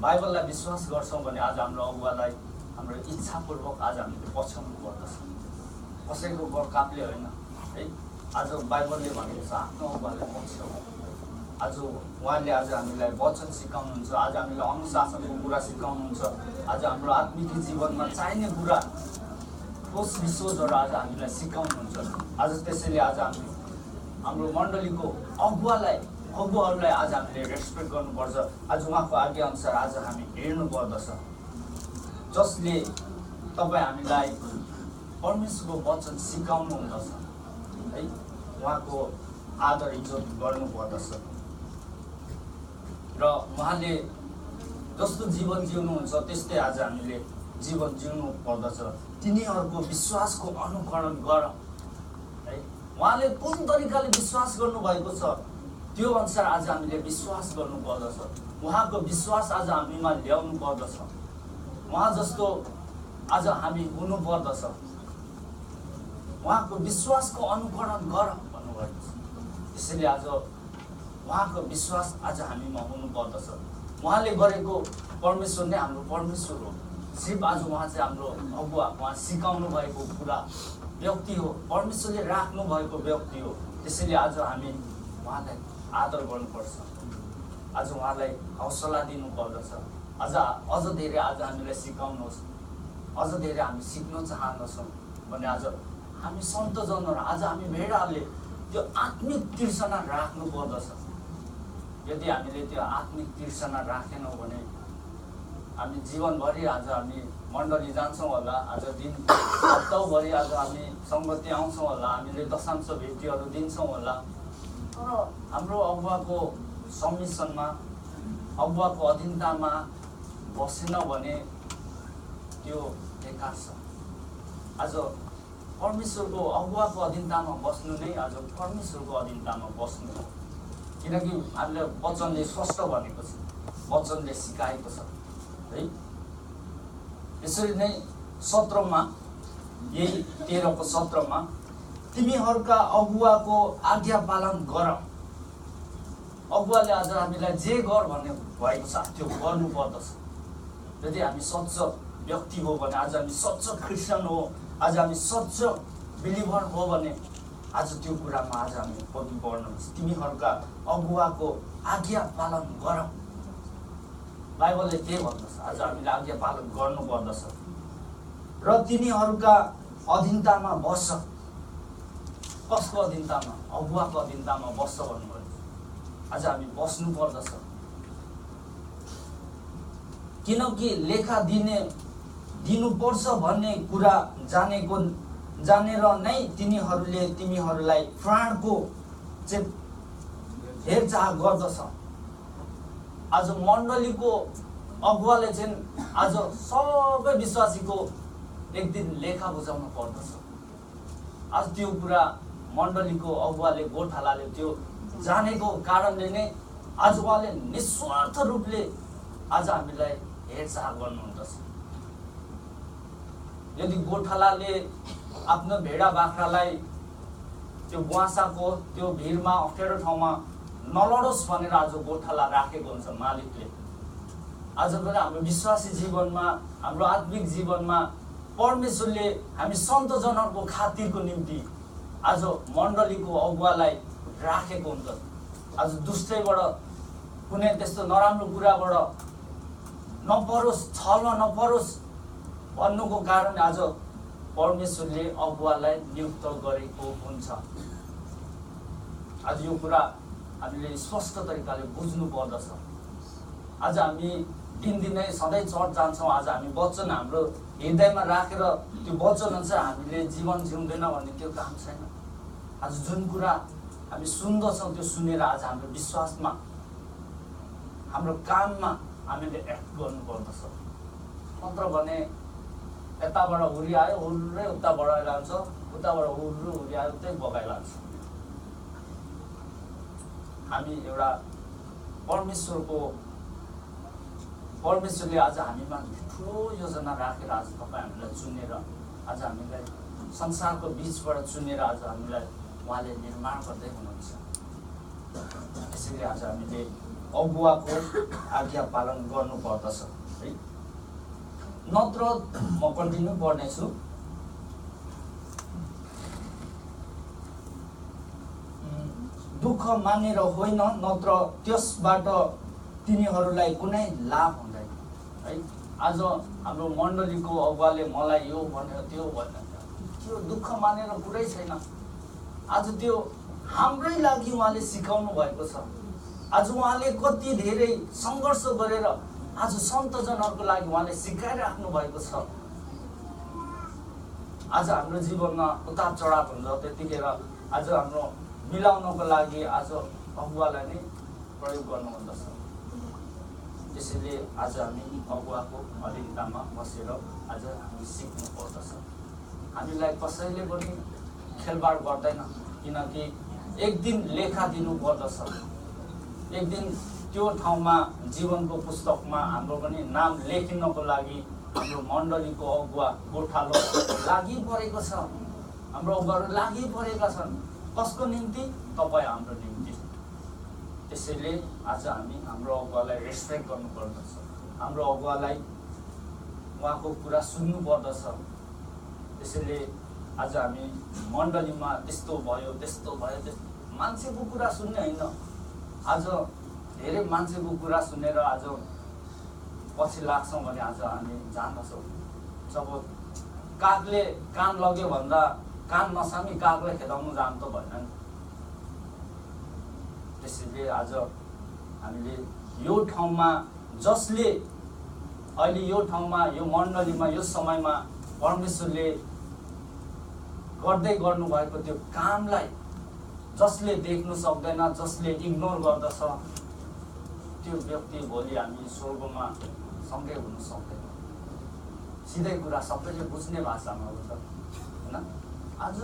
बाइबललाई विश्वास गर्छौँ भने आज हाम्रो अगुवालाई हाम्रो इच्छापूर्वक आज हामीले पछ्याउनु पर्दछ, कसैको बर्कापले होइन है। आज बाइबलले भनेको छ आफ्नो अगुवालाई पछ्याउ। आज उहाँले आज हामीलाई वचन सिकाउनुहुन्छ, आज हामीलाई अनुशासनको कुरा सिकाउनुहुन्छ, आज हाम्रो आत्मिक जीवनमा चाहिने कुरा ठोस विश्वासहरू आज हामीलाई सिकाउनुहुन्छ। आज त्यसैले आज हाम्रो मण्डलीको अगुवाहरूलाई आज हामीले रेस्पेक्ट गर्नुपर्छ। आज उहाँको आज्ञा अनुसार आज हामी हिँड्नु पर्दछ, जसले तपाईँ हामीलाई परमेश्वरको वचन सिकाउनु हुँदछ है। उहाँको आदर इज्जत गर्नु पर्दछ र उहाँले जस्तो जीवन जिउनुहुन्छ त्यस्तै आज हामीले जीवन जिउनु पर्दछ। तिनीहरूको विश्वासको अनुकरण गर है। उहाँले कुन तरिकाले विश्वास गर्नुभएको छ त्यो अनुसार आज हामीले विश्वास गर्नु पर्दछ। उहाँको विश्वास आज हामीमा ल्याउनु पर्दछ। उहाँ जस्तो आज हामी हुनु पर्दछ। उहाँको विश्वासको अनुकरण गर भन्नुभएको छ। त्यसैले आज उहाँको विश्वास आज हामीमा हुनु पर्दछ। उहाँले गरेको परमेश्वर नै हाम्रो परमेश्वर हो। सिर्फ आज उहाँ चाहिँ हाम्रो अगुवा, उहाँ सिकाउनु भएको कुरा व्यक्ति हो, परमेश्वरले राख्नु भएको व्यक्ति हो। त्यसैले आज हामी उहाँलाई आदर गर्नुपर्छ। आज उहाँलाई हौसला दिनु पर्दछ। अझ धेरै आज हामीलाई सिकाउनुहोस्, अझ धेरै हामी सिक्न चाहन्छौँ भने आज हामी सन्तजनहरू, आज हामी भेडाहरूले त्यो आत्मिक तृष्णा राख्नु पर्दछ। यदि हामीले त्यो आत्मिक तृष्णा राखेनौँ भने हामी जीवनभरि आज हामी मण्डली जान्छौँ होला, आज दिन हप्ताभरि आज हामी सङ्गति आउँछौँ होला, हामीले दशांश भेटीहरू दिन्छौँ होला, तर हाम्रो अगुवाको सम्मिशनमा, अगुवाको अधीनतामा बसेन भने त्यो बेकार छ। आज परमेश्वरको अगुवाको अधीनतामा बस्नु नै आज परमेश्वरको अधीनतामा बस्नु हो। किनकि हामीले वचनले स्पष्ट भनेको छ, वचनले सिकाएको छ है। यसरी नै 17मा, यही 13को 17मा, तिमीहरूका अगुवाको आज्ञा पालन गर। अगुवाले आज हामीलाई जे गर भन्ने भएको छ त्यो गर्नु पर्दछ। यदि हामी सच्च व्यक्ति हो भने, आज हामी सच्च क्रिस्चियन हो, आज हामी सच्च बिलिभर हो भने आज त्यो कुरामा आज हामी अघि बढ्नुपर्छ। तिमीहरूका अगुवाको आज्ञा पालन गर। बाइबलले के भन्दछ? आज हामीले आज्ञा पालन गर्नु पर्दछ र तिनीहरूका अधीनतामा बस। कसको अधीनतामा? अगुवाको अधीनतामा बस्छ भन्नुभयो। आज हामी बस्नु पर्दछ, किनकि लेखा दिनुपर्छ भन्ने कुरा जानेर नै तिनीहरूले तिमीहरूलाई प्राणको चाहिँ हेरचाह गर्दछ। आज मण्डलीको अगुवाले चाहिँ आज सबै विश्वासीको एक दिन लेखा बुझाउनु पर्दछ। आज त्यो कुरा मण्डलीको अगुवाले, गोठालाले त्यो जानेको कारणले नै आज उहाँले निस्वार्थ रूपले आज हामीलाई हेरचाह गर्नुहुँदछ। यदि गोठालाले आफ्नो भेडा बाख्रालाई त्यो बुवासाको त्यो भिरमा अप्ठ्यारो ठाउँमा नलडोस् भनेर आज गोठाला राखेको हुन्छ मालिकले। आज पनि हाम्रो विश्वासी जीवनमा, हाम्रो आत्मिक जीवनमा परमेश्वरले हामी सन्तजनहरूको खातिरको निम्ति आज मण्डलीको अगुवालाई राखेको हुन्छ। आज दुष्टैबाट, कुनै त्यस्तो नराम्रो कुराबाट नपरोस्, छलमा नपरोस् भन्नुको कारण आज परमेश्वरले अगुवालाई नियुक्त गरेको हुन्छ। आज यो कुरा हामीले स्पष्ट तरिकाले बुझ्नु पर्दछ। आज हामी दिनदिनै सधैँ चर्च जान्छौँ, आज हामी वचन हाम्रो हृदयमा राखेर त्यो वचन अनुसार हामीले जीवन जिउँदैन भने त्यो काम छैन। आज जुन कुरा हामी सुन्दछौँ त्यो सुनेर आज हाम्रो विश्वासमा, हाम्रो काममा हामीले एक्ट गर्नु पर्दछ। नत्र भने यताबाट हुरी आयो, हुर्रै उता बढाइलान्छ, उताबाट हुर्रु हुरी आयो, उतै बगाइलान्छ। हामी एउटा परमेश्वरले आज हामीमा ठुलो योजना राखेर आज तपाईँ हामीलाई चुनेर आज हामीलाई संसारको बीचबाट चुनेर आज हामीलाई उहाँले निर्माण गर्दै हुनुहुन्छ। त्यसैले आज हामीले अगुवाको आज्ञा पालन गर्नुपर्दछ है। नत्र म कन्टिन्यू गर्नेछु। दुःख मानेर होइन, नत्र त्यसबाट तिनीहरूलाई कुनै लाभ हुँदैन है। आज हाम्रो मण्डलीको अगुवाले मलाई यो भन्यो त्यो भन्यो, त्यो दुःख मानेर कुरै छैन। आज त्यो हाम्रै लागि उहाँले सिकाउनु भएको छ। आज उहाँले कति धेरै सङ्घर्ष गरेर आज सन्तजनहरूको लागि उहाँले सिकाइराख्नु भएको छ। आज हाम्रो जीवनमा उतार चढाव हुन्छ, त्यतिखेर आज हाम्रो मिलाउनको लागि आज अगुवालाई नै प्रयोग गर्नुहुँदछ। त्यसैले आज हामी अगुवाको अधीनतामा बसेर आज हामी सिक्नु पर्दछ। हामीलाई कसैले पनि खेलबाड गर्दैन, किनकि एक दिन लेखा दिनु पर्दछ। एक दिन त्यो ठाउँमा जीवनको पुस्तकमा हाम्रो पनि नाम लेखिनको लागि हाम्रो मण्डलीको अगुवा गोठालो लागि परेको छ। हाम्रो अगुवाहरू लागि परेका छन्। कसको निम्ति? तपाईँ हाम्रो निम्ति। त्यसैले आज हामी हाम्रो अगुवालाई रेस्पेक्ट गर्नुपर्दछ। हाम्रो अगुवालाई उहाँको कुरा सुन्नु पर्दछ। त्यसैले आज हामी मण्डलीमा त्यस्तो भयो त्यस्तो भयो, त्यस्तो मान्छेको कुरा सुन्ने होइन। आज धेरै मान्छेको कुरा सुनेर आज पछि लाग्छौँ भने आज हामी जान्दछौँ। जब कागले कान लग्यो भन्दा कान नसामी कागलाई खेदाउनु जानु त भएन नि। त्यसैले आज हामीले यो ठाउँमा जसले अहिले यो ठाउँमा यो मण्डलीमा यो समयमा परमेश्वरले गर्दै गर्नुभएको त्यो कामलाई जसले देख्नु सक्दैन, जसले इग्नोर गर्दछ, त्यो व्यक्ति भोलि हामी स्वर्गमा सँगै हुनु सक्दैन। सिधै कुरा सबैले बुझ्ने भाषामा हो त होइन। आज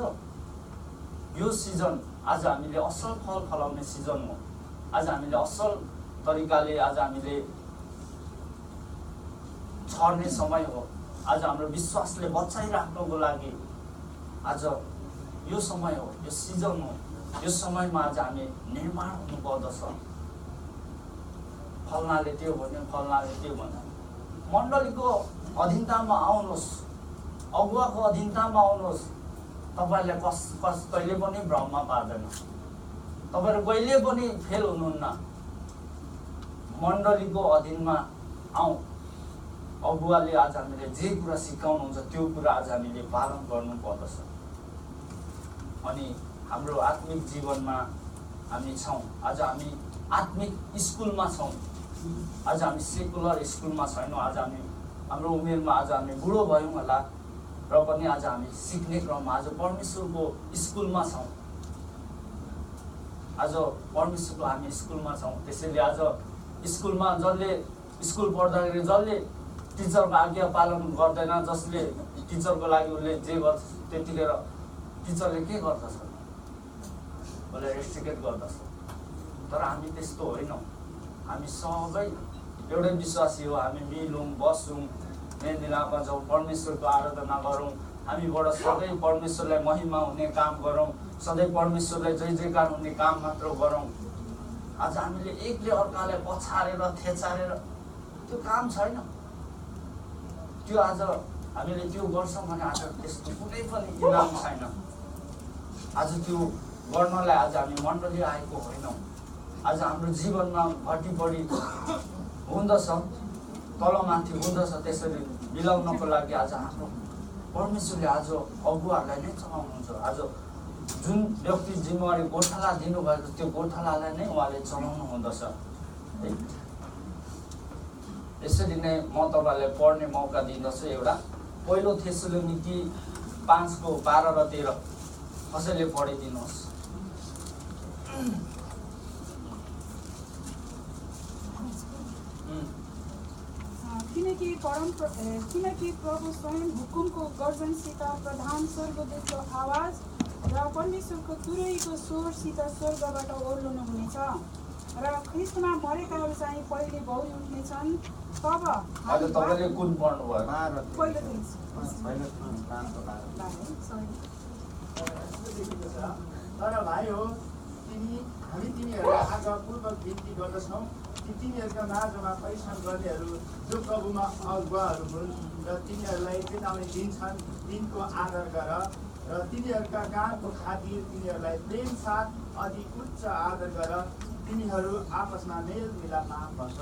यो सिजन आज हामीले असल फल फलाउने सिजन हो। आज हामीले असल तरिकाले आज हामीले छर्ने समय हो। आज हाम्रो विश्वासले बचाइराख्नको लागि आज यो समय हो, यो सिजन हो। यो समयमा आज हामी निर्माण हुनुपर्दछ। फल्नाले त्यो भन्यो, फल्नाले त्यो भन्यो। मण्डलीको अधीनतामा आउनुहोस्, अगुवाको अधीनतामा आउनुहोस्। तपाईँलाई कहिले पनि भ्रममा पार्दैन। तपाईँहरू कहिले पनि फेल हुनुहुन्न। मण्डलीको अधीनमा आउँ। अगुवाले आज हामीले जे कुरा सिकाउनुहुन्छ त्यो कुरा आज हामीले पालन गर्नुपर्दछ। अनि हाम्रो आत्मिक जीवनमा हामी छौँ। आज हामी आत्मिक स्कुलमा छौँ। आज हामी सेकुलर स्कुलमा छैनौँ। आज हामी हाम्रो उमेरमा आज हामी बुढो भयौँ होला र पनि आज हामी सिक्ने क्रममा आज परमेश्वरको स्कुलमा छौँ। आज परमेश्वरको हामी स्कुलमा छौँ। त्यसैले आज स्कुलमा जसले स्कुल पढ्दाखेरि जसले टिचरको आज्ञा पालन गर्दैन, जसले टिचरको लागि उसले जे गर्छ त्यतिखेर टिचरले के गर्दछ? उसले रेस्ट्रिकेट गर्दछ। तर हामी त्यस्तो होइनौँ। हामी सबै एउटै विश्वासी हो। हामी मिलौँ, बसौँ, मेलमिलापमा जाउँ, परमेश्वरको आराधना गरौँ। हामीबाट सधैँ परमेश्वरलाई महिमा हुने काम गरौँ। सधैँ परमेश्वरलाई जय जयकार हुने काम मात्र गरौँ। आज हामीले एकले अर्कालाई पछारेर थेचारेर त्यो काम छैन। त्यो आज हामीले त्यो गर्छौँ भने आज त्यस्तो कुनै पनि इनाम छैन। आज त्यो गर्नलाई आज हामी मण्डली आएको होइनौँ। आज हाम्रो जीवनमा घटी बढी हुँदछ, तलमाथि हुँदछ। त्यसरी मिलाउनको लागि आज हाम्रो परमेश्वरले आज अगुवाहरूलाई नै चलाउनुहुन्छ। आज जुन व्यक्ति जिम्मेवारी गोठाला दिनुभएको त्यो गोठालालाई नै उहाँले चलाउनु हुँदछ है। यसरी नै म तपाईँलाई पढ्ने मौका दिँदछु। एउटा पहिलो थेसलोनिकी 5:12 र 13 कसैले पढिदिनुहोस्। किनकि प्रभु स्वयं हुकुमको गर्जनसित, प्रधान स्वर्गदूतको आवाज र परमेश्वरको तुरैको स्वरसित स्वर्गबाट ओर्लनु हुनेछ। र ख्रिस्टमा मरेकाहरू चाहिँ पहिले बौरी उठ्नेछन्। तब आज तपाईँले कुन पढ्नु भयो? पहिलो दिन तर भाइ हो हामी तिमीहरूलाई आज पूर्वक बिन्ती गर्दछौँ कि तिमीहरूका माझमा परिश्रम गर्नेहरू जो प्रभुमा अगुवाहरू हुन् र तिनीहरूलाई चेतावनी दिन्छन् दिनको आदर गर र तिनीहरूका कामको खातिर तिनीहरूलाई प्रेम साथ अति उच्च आदर गर। तिमीहरू आपसमा मेल मिलापमा बस।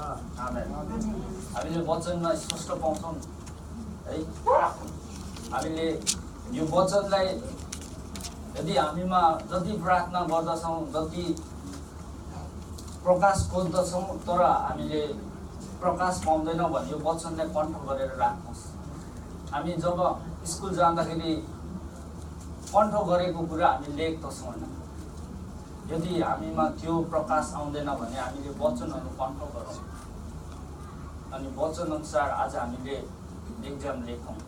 हामीले वचनमा स्पष्ट पाउँछौँ है। हामीले यो वचनलाई यदि हामीमा जति प्रार्थना गर्दछौँ, जति प्रकाश खोज्दछौँ, तर हामीले प्रकाश पाउँदैनौँ भने यो वचनलाई कण्ठ गरेर राख्नुहोस्। हामी जब स्कुल जाँदाखेरि कण्ठ गरेको कुरा हामी लेख्दछौँ होइन। यदि हामीमा त्यो प्रकाश आउँदैन भने हामीले वचनहरू कण्ठ गरौँ अनि वचनअनुसार आज हामीले एक्जाम लेखौँ,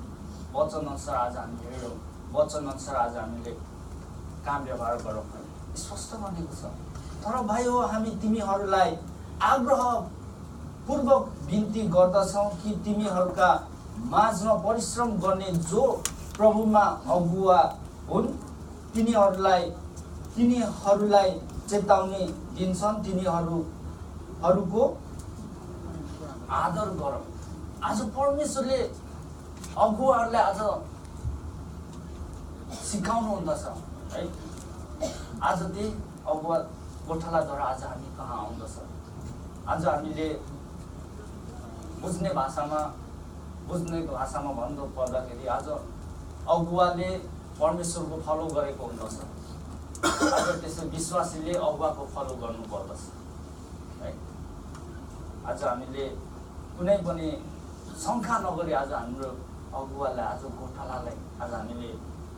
वचनअनुसार आज हामी हेरौँ, वचनअनुसार आज हामीले काम व्यवहार गरौँ। स्पष्ट भनेको छ। तर भाइ हो हामी तिमीहरूलाई आग्रहपूर्वक बिन्ती गर्दछौँ कि तिमीहरूका माझमा परिश्रम गर्ने जो प्रभुमा अगुवा हुन् तिनीहरूलाई चेतावनी दिन्छन्, तिनीहरूको आदर गर। आज परमेश्वरले अगुवाहरूलाई आज सिकाउनु हुँदछ है। आज त्यही अगुवा गोठालाद्वारा आज हामी कहाँ आउँदछ। आज हामीले बुझ्ने भाषामा भन्नु पर्दाखेरि आज अगुवाले परमेश्वरको फलो गरेको हुँदछ। आज त्यसै विश्वासीले अगुवाको फलो गर्नु पर्दछ है। आज हामीले कुनै पनि शङ्का नगरी आज हाम्रो अगुवालाई, आज गोठालालाई आज हामीले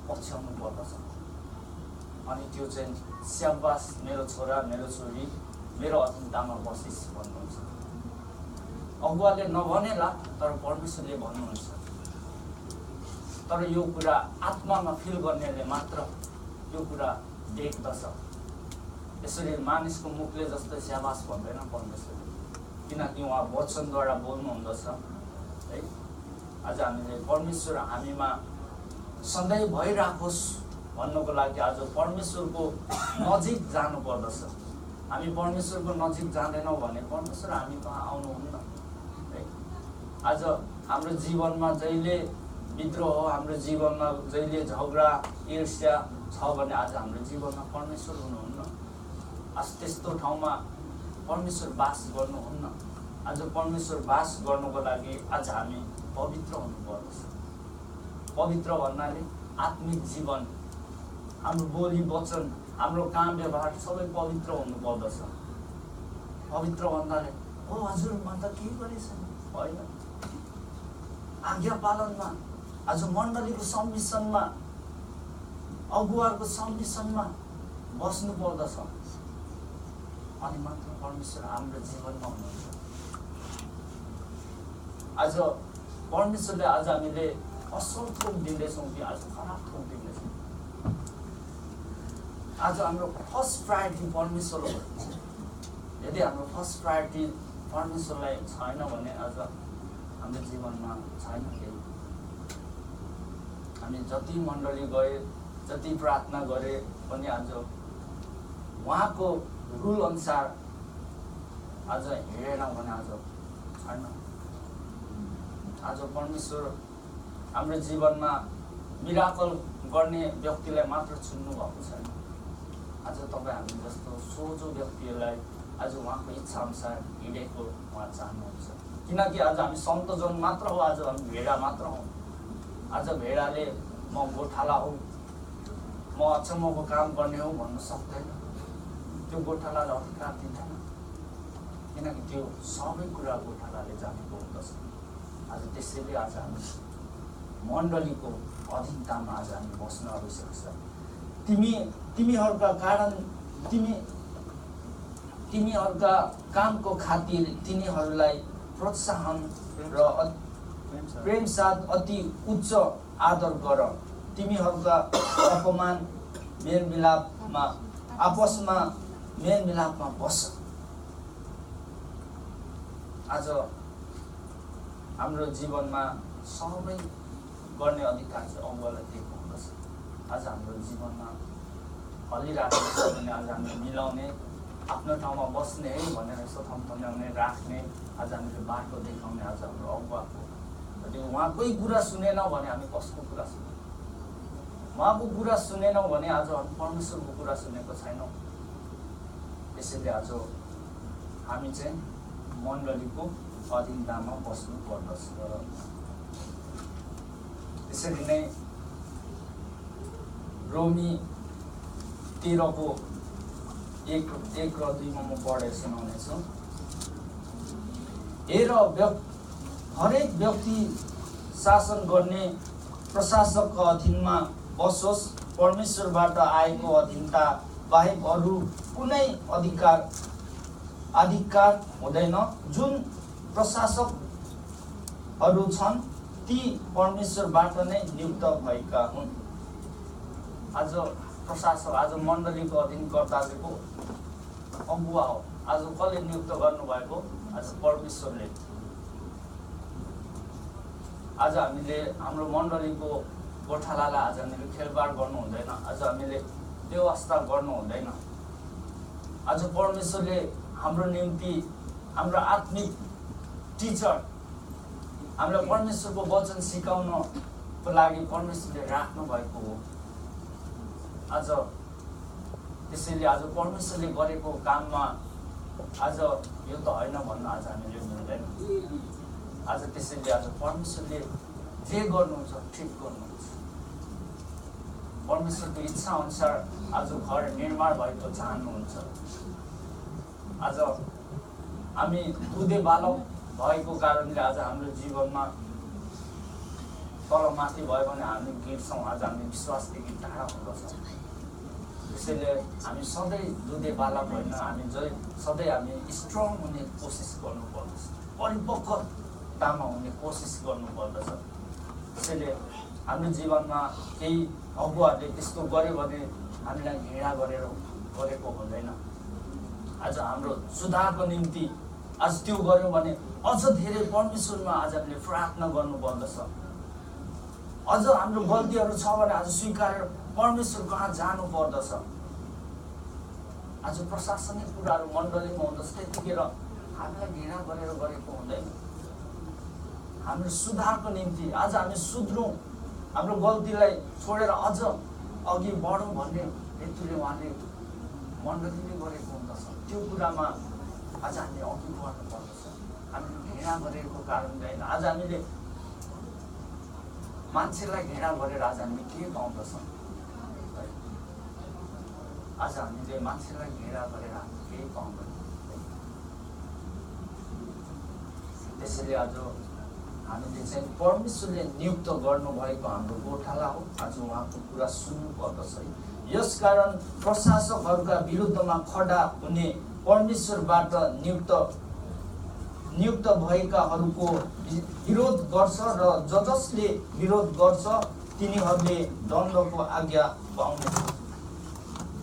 पछ्याउनु पर्दछ। अनि त्यो चाहिँ स्याबास मेरो छोरा मेरो छोरी मेरो अधीनतामा बसिस् भन्नुहुन्छ। अगुवाले नभनेला तर परमेश्वरले भन्नुहुन्छ। तर यो कुरा आत्मामा फिल गर्नेले मात्र यो कुरा देख्दछ। यसरी मानिसको मुखले जस्तो स्याबास भन्दैन परमेश्वरले, किनकि उहाँ वचनद्वारा बोल्नुहुँदछ है। आज हामीले परमेश्वर हामीमा सधैँ भइराखोस् भन्नको लागि आज परमेश्वरको नजिक जानु पर्दछ। हामी परमेश्वरको नजिक जाँदैनौँ भने परमेश्वर हामी कहाँ आउनुहुन्न है। आज हाम्रो जीवनमा जहिले विद्रोह, हाम्रो जीवनमा जहिले झगडा ईर्ष्या छ भने आज हाम्रो जीवनमा परमेश्वर हुनुहुन्न। आज त्यस्तो ठाउँमा परमेश्वर बास गर्नुहुन्न। आज परमेश्वर बास गर्नुको लागि आज हामी पवित्र हुनुपर्दछ। पवित्र भन्नाले आत्मिक जीवन, हाम्रो बोली वचन, हाम्रो काम व्यवहार सबै पवित्र हुनुपर्दछ। पवित्र भन्नाले हो हजुर म त के गरेछ होइन, आज्ञा पालनमा आज मण्डलीको सम्मिश्रणमा अगुवाको सम्मिश्रणमा बस्नु पर्दछ अनि मात्र परमेश्वर हाम्रो जीवनमा हुनुहुन्छ। आज परमेश्वरले आज हामीले असल थोक दिँदैछौँ कि आज खराब थोक दिँदैछौँ। आज हाम्रो फर्स्ट प्रायोरिटी परमेश्वर हो। यदि हाम्रो फर्स्ट प्रायोरिटी परमेश्वरलाई छैन भने आज हाम्रो जीवनमा छैन केही। हामी जति मण्डली गए, जति प्रार्थना गरे पनि आज उहाँको रुल अनुसार आज हिँडेनौँ भने आज छैन। आज परमेश्वर हाम्रो जीवनमा मिराकल गर्ने व्यक्तिलाई मात्र चुन्नु भएको छैन। आज तपाईँ हामी जस्तो सोझो व्यक्तिहरूलाई आज उहाँको इच्छा अनुसार हिँडेको उहाँ चाहनुहुन्छ। किनकि आज हामी सन्तजन मात्र हो, आज हामी भेडा मात्र हौँ। आज भेडाले म गोठाला हो, म अचम्मको काम गर्ने हो भन्नु सक्दैन। त्यो गोठालालाई अधिकार दिँदैन, किनकि त्यो सबै कुरा गोठालाले जानेको हुँदछ। आज त्यसैले आज हामी मण्डलीको अधीनतामा आज हामी बस्न आवश्यक छ। तिमीहरूका कारण तिमीहरूका कामको खातिर तिनीहरूलाई प्रोत्साहन र प्रेम साथ अति उच्च आदर गर। तिमीहरूका अपमान मेलमिलापमा आपसमा मेलमिलापमा बस। आज हाम्रो जीवनमा सबै गर्ने अधिकार चाहिँ अगुवालाई दिएको हुँदछ। आज हाम्रो जीवनमा हल्लिरहेको छ भने आज हामीले मिलाउने, आफ्नो ठाउँमा बस्ने है भनेर यसो थम्थम्याउने राख्ने, आज हामीले बाटो देखाउने आज हाम्रो अगुवाको। यदि उहाँकै कुरा सुनेनौँ भने हामी कसको कुरा सुन्यौँ? उहाँको कुरा सुनेनौँ भने आज हामी परमेश्वरको कुरा सुनेको छैनौँ। त्यसैले आज हामी चाहिँ मण्डलीको अधीनतामा बस्नु पर्दछ। त्यसरी नै रोमी 13को 1 र 2 मा म पढेर सुनाउनेछु। हेर, हरेक व्यक्ति शासन गर्ने प्रशासकको अधीनमा बसोस्। परमेश्वरबाट आएको अधीनता बाहेक अरू कुनै अधिकार हुँदैन। जुन प्रशासकहरू छन् ती परमेश्वरबाट नै नियुक्त भएका हुन्। आज प्रशासक, आज मण्डलीको अधीनकर्ता चाहिँ को? अगुवा हो। आज कसले नियुक्त गर्नुभएको? आज परमेश्वरले। आज हामीले हाम्रो मण्डलीको गोठालालाई आज हामीले खेलबाड गर्नु हुँदैन। आज हामीले व्यवस्था गर्नु हुँदैन। आज परमेश्वरले हाम्रो निम्ति, हाम्रो आत्मिक टिचर, हामीलाई परमेश्वरको वचन सिकाउनको लागि परमेश्वरले राख्नु भएको हो। आज त्यसैले आज परमेश्वरले गरेको काममा आज यो त होइन भन्नु आज हामीले मिल्दैन। आज त्यसैले आज परमेश्वरले जे गर्नुहुन्छ ठिक गर्नुहुन्छ। परमेश्वरको इच्छा अनुसार आज घर निर्माण भएको चाहनुहुन्छ। आज हामी दुधे बालक भएको कारणले आज हाम्रो जीवनमा तलमाथि भयो भने हामी गिर्छौँ। आज हामी विश्वासदेखि टाढा हुँदछौँ। त्यसैले हामी सधैँ दुधे बालक होइन, हामी सधैँ हामी स्ट्रङ हुने कोसिस गर्नुपर्दछ, परिपक्वतामा हुने कोसिस गर्नुपर्दछ। त्यसैले हाम्रो जीवनमा केही अगुवाहरूले त्यस्तो गर्यो भने हामीलाई घृणा गरेको हुँदैन। आज हाम्रो सुधारको निम्ति आज त्यो गर्यौँ भने अझ धेरै परमेश्वरमा आज हामीले प्रार्थना गर्नुपर्दछ। अझ हाम्रो गल्तीहरू छ भने आज स्वीकारेर परमेश्वर कहाँ जानु पर्दछ। आज प्रशासनिक कुराहरू मण्डलीमा हुँदछ, त्यतिखेर हामीलाई घृणा गरेको हुँदैन। हाम्रो सुधारको निम्ति आज हामी सुध्रौँ, हाम्रो गल्तीलाई छोडेर अझ अघि बढौँ भन्ने हेतुले उहाँले मण्डलीले गरेको हुँदछ। त्यो कुरामा आज हामीले अघि बढ्नु पर्दछ। हामीले घृणा गरेको कारणले होइन। आज हामीले मान्छेलाई घृणा गरेर आज हामीले के पाउँदछौँ? आज हामीले मान्छेलाई घृणा गरेर हामी केही पाउँदैन। त्यसैले आज हामीले चाहिँ परमेश्वरले नियुक्त गर्नुभएको हाम्रो गोठाला हो। आज उहाँको कुरा सुन्नु पर्दछ। यसकारण प्रशासकहरूका विरुद्धमा खडा हुने परमेश्वरबाट नियुक्त भएकाहरूको विरोध गर्छ र जसले विरोध गर्छ तिनीहरूले दण्डको आज्ञा पाउनेछ।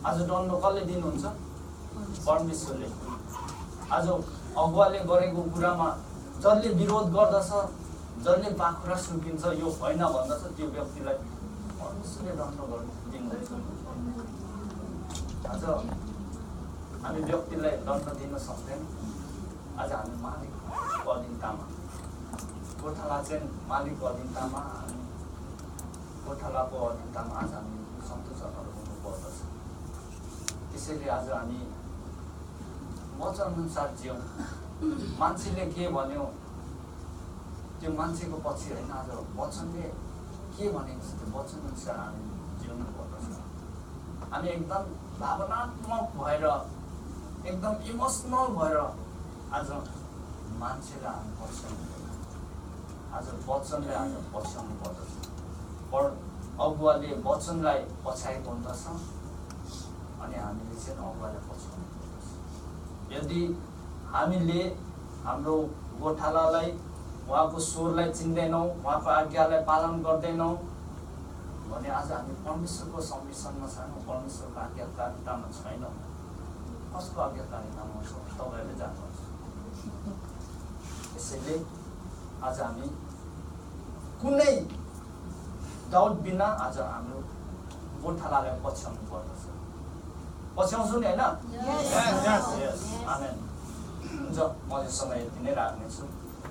आज दण्ड कसले दिनुहुन्छ? परमेश्वरले। आज अगुवाले गरेको कुरामा जसले विरोध गर्दछ, जसले पाखुरा सुकिन्छ, यो होइन भन्दछ, त्यो व्यक्तिलाई परमेश्वरले दण्ड दिनुहुन्छ। आज हामी व्यक्तिलाई दण्ड दिन सक्दैनौँ। आज हामी मालिकको अधीनतामा, गोठाला चाहिँ मालिकको अधीनतामा, हामी गोठालाको अधीनतामा आज हामी सन्तोषहरू हुनुपर्दछ। त्यसैले आज हामी वचनअनुसार जियौँ। मान्छेले के भन्यो त्यो मान्छेको पछि होइन। आज वचनले के भनेको छ त्यो वचनअनुसार हामी जिउनु पर्दछ। हामी एकदम भावनात्मक भएर, एकदम इमोसनल भएर आज मान्छेलाई हामी पछ्याउनु पर्छ। आज वचनले आज पछ्याउनु पर्दछ। अगुवाले वचनलाई पछ्याएको हुँदछ अनि हामीले चाहिँ अगुवालाई पछ्याउनु पर्दछ। यदि हामीले हाम्रो गोठालालाई, उहाँको स्वरलाई चिन्दैनौँ, उहाँको आज्ञालाई पालन गर्दैनौँ भने आज हामी परमेश्वरको संरक्षणमा छैनौँ, परमेश्वरको आज्ञाकारितामा छैनौँ। कसको आज्ञाकारितामा छौँ? तपाईँहरूले जान्नुहुन्छ। त्यसैले आज हामी कुनै डाउट बिना आज हाम्रो गोठालालाई पछ्याउनु पर्दछ। पछ्याउँछु नि होइन? आमेन। हुन्छ, म यो समय यति नै राख्नेछु।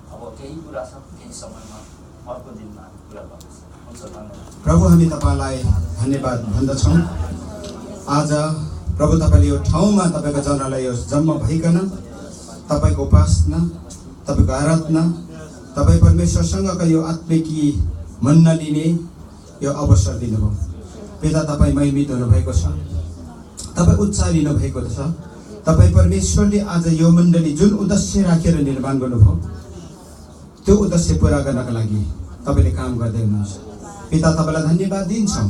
अब केही कुरा छ, केही समयमा अर्को दिनमा हामी कुरा गर्नेछौँ। हुन्छ, धन्यवाद। प्रभु, हामी तपाईँलाई धन्यवाद भन्दछौँ। आज प्रभु तपाईँले यो ठाउँमा तपाईँको जनलाई यो जम्मा भइकन तपाईँको उपासना, तपाईँको आराधना, तपाईँ परमेश्वरसँगको यो आत्मिकी मन्ना लिने यो अवसर दिनुभयो। पिता, तपाईँ महिमित हुनुभएको छ, तपाईँ उत्साह लिनुभएको छ। तपाईँ परमेश्वरले आज यो मण्डली जुन उद्देश्य राखेर निर्माण गर्नुभयो त्यो उद्देश्य पुरा गर्नका लागि तपाईँले काम गर्दै हुनुहुन्छ। पिता, तपाईँलाई धन्यवाद दिन्छौँ,